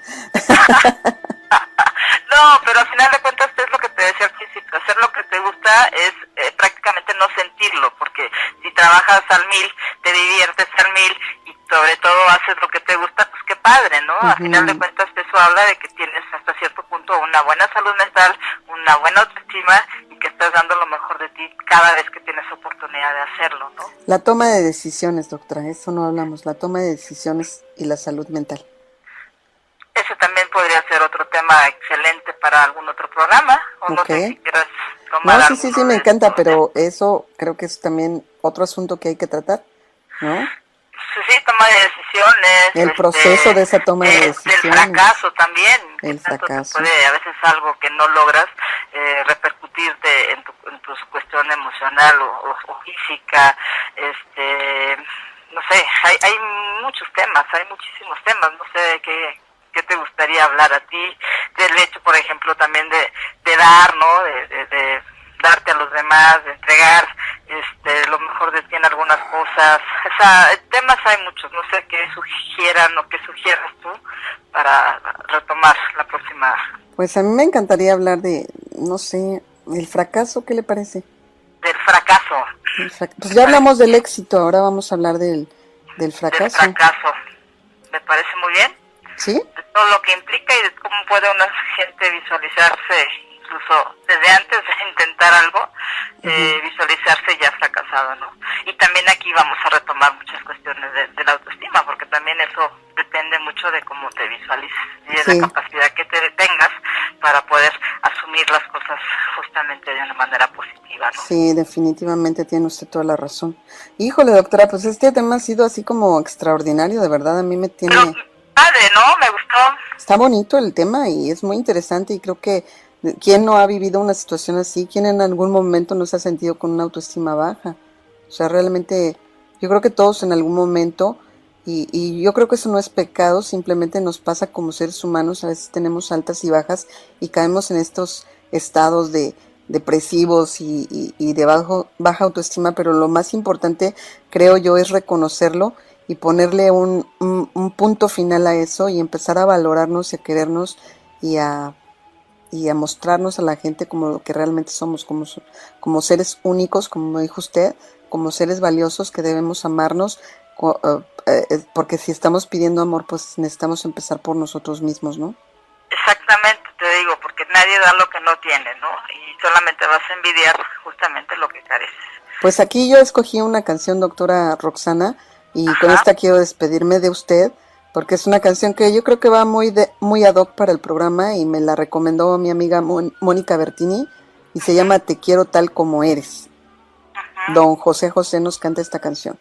No, pero al final de cuentas es lo que te decía al principio. Hacer lo que te gusta es prácticamente no sentirlo, porque si trabajas al 1000, te diviertes al 1000 y sobre todo haces lo que te gusta, pues qué padre, ¿no? Al final de cuentas eso habla de que tienes hasta cierto punto una buena salud mental, una buena autoestima, y que estás dando lo mejor de ti cada vez que tienes oportunidad de hacerlo, ¿no? La toma de decisiones, doctora, eso no hablamos, la toma de decisiones y la salud mental. Eso también tema excelente para algún otro programa, o no sé si quieras tomar No, sí, me encanta, pero eso creo que es también otro asunto que hay que tratar, ¿no? Sí, toma de decisiones. El proceso de esa toma de decisiones. El fracaso también. El fracaso. Puede, a veces algo que no logras repercutirte en tu cuestión emocional o física. No sé, hay muchos temas, hay muchísimos temas. No sé qué te gustaría hablar a ti. Del hecho, por ejemplo, también de dar, ¿no? De darte a los demás, de entregar lo mejor de ti en algunas cosas. O sea, temas hay muchos, no sé qué sugieran o qué sugieras tú para retomar la próxima. Pues a mí me encantaría hablar de, no sé, el fracaso, ¿qué le parece? Del fracaso. Pues ya hablamos del éxito, ahora vamos a hablar del fracaso. Del fracaso, me parece muy bien. ¿Sí? De todo lo que implica y de cómo puede una gente visualizarse, incluso desde antes de intentar algo, visualizarse ya fracasado, ¿no? Y también aquí vamos a retomar muchas cuestiones de la autoestima, porque también eso depende mucho de cómo te visualices y de la capacidad que te tengas para poder asumir las cosas justamente de una manera positiva, ¿no? Sí, definitivamente tiene usted toda la razón. Híjole, doctora, pues este tema ha sido así como extraordinario, de verdad, a mí me tiene... Pero padre, ¿no? Me gustó. Está bonito el tema y es muy interesante y creo que ¿quién no ha vivido una situación así? ¿Quién en algún momento no se ha sentido con una autoestima baja? O sea, realmente yo creo que todos en algún momento, y yo creo que eso no es pecado, simplemente nos pasa como seres humanos, a veces tenemos altas y bajas y caemos en estos estados de depresivos y de baja autoestima, pero lo más importante, creo yo, es reconocerlo y ponerle un punto final a eso y empezar a valorarnos y a querernos y a mostrarnos a la gente como lo que realmente somos, como seres únicos, como dijo usted, como seres valiosos que debemos amarnos, porque si estamos pidiendo amor, pues necesitamos empezar por nosotros mismos, ¿no? Exactamente, te digo, porque nadie da lo que no tiene, ¿no? Y solamente vas a envidiar justamente lo que careces. Pues aquí yo escogí una canción, doctora Roxana, y con esta quiero despedirme de usted, porque es una canción que yo creo que va muy ad hoc para el programa y me la recomendó mi amiga Mónica Bertini y se llama Te quiero tal como eres. Don José José nos canta esta canción.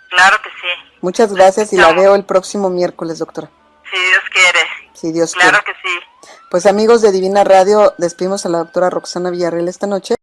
Claro que sí. Muchas gracias y la veo el próximo miércoles, doctora. Si Dios quiere. Si Dios quiere. Claro que sí. Pues amigos de Divina Radio, despedimos a la doctora Roxana Villarreal esta noche.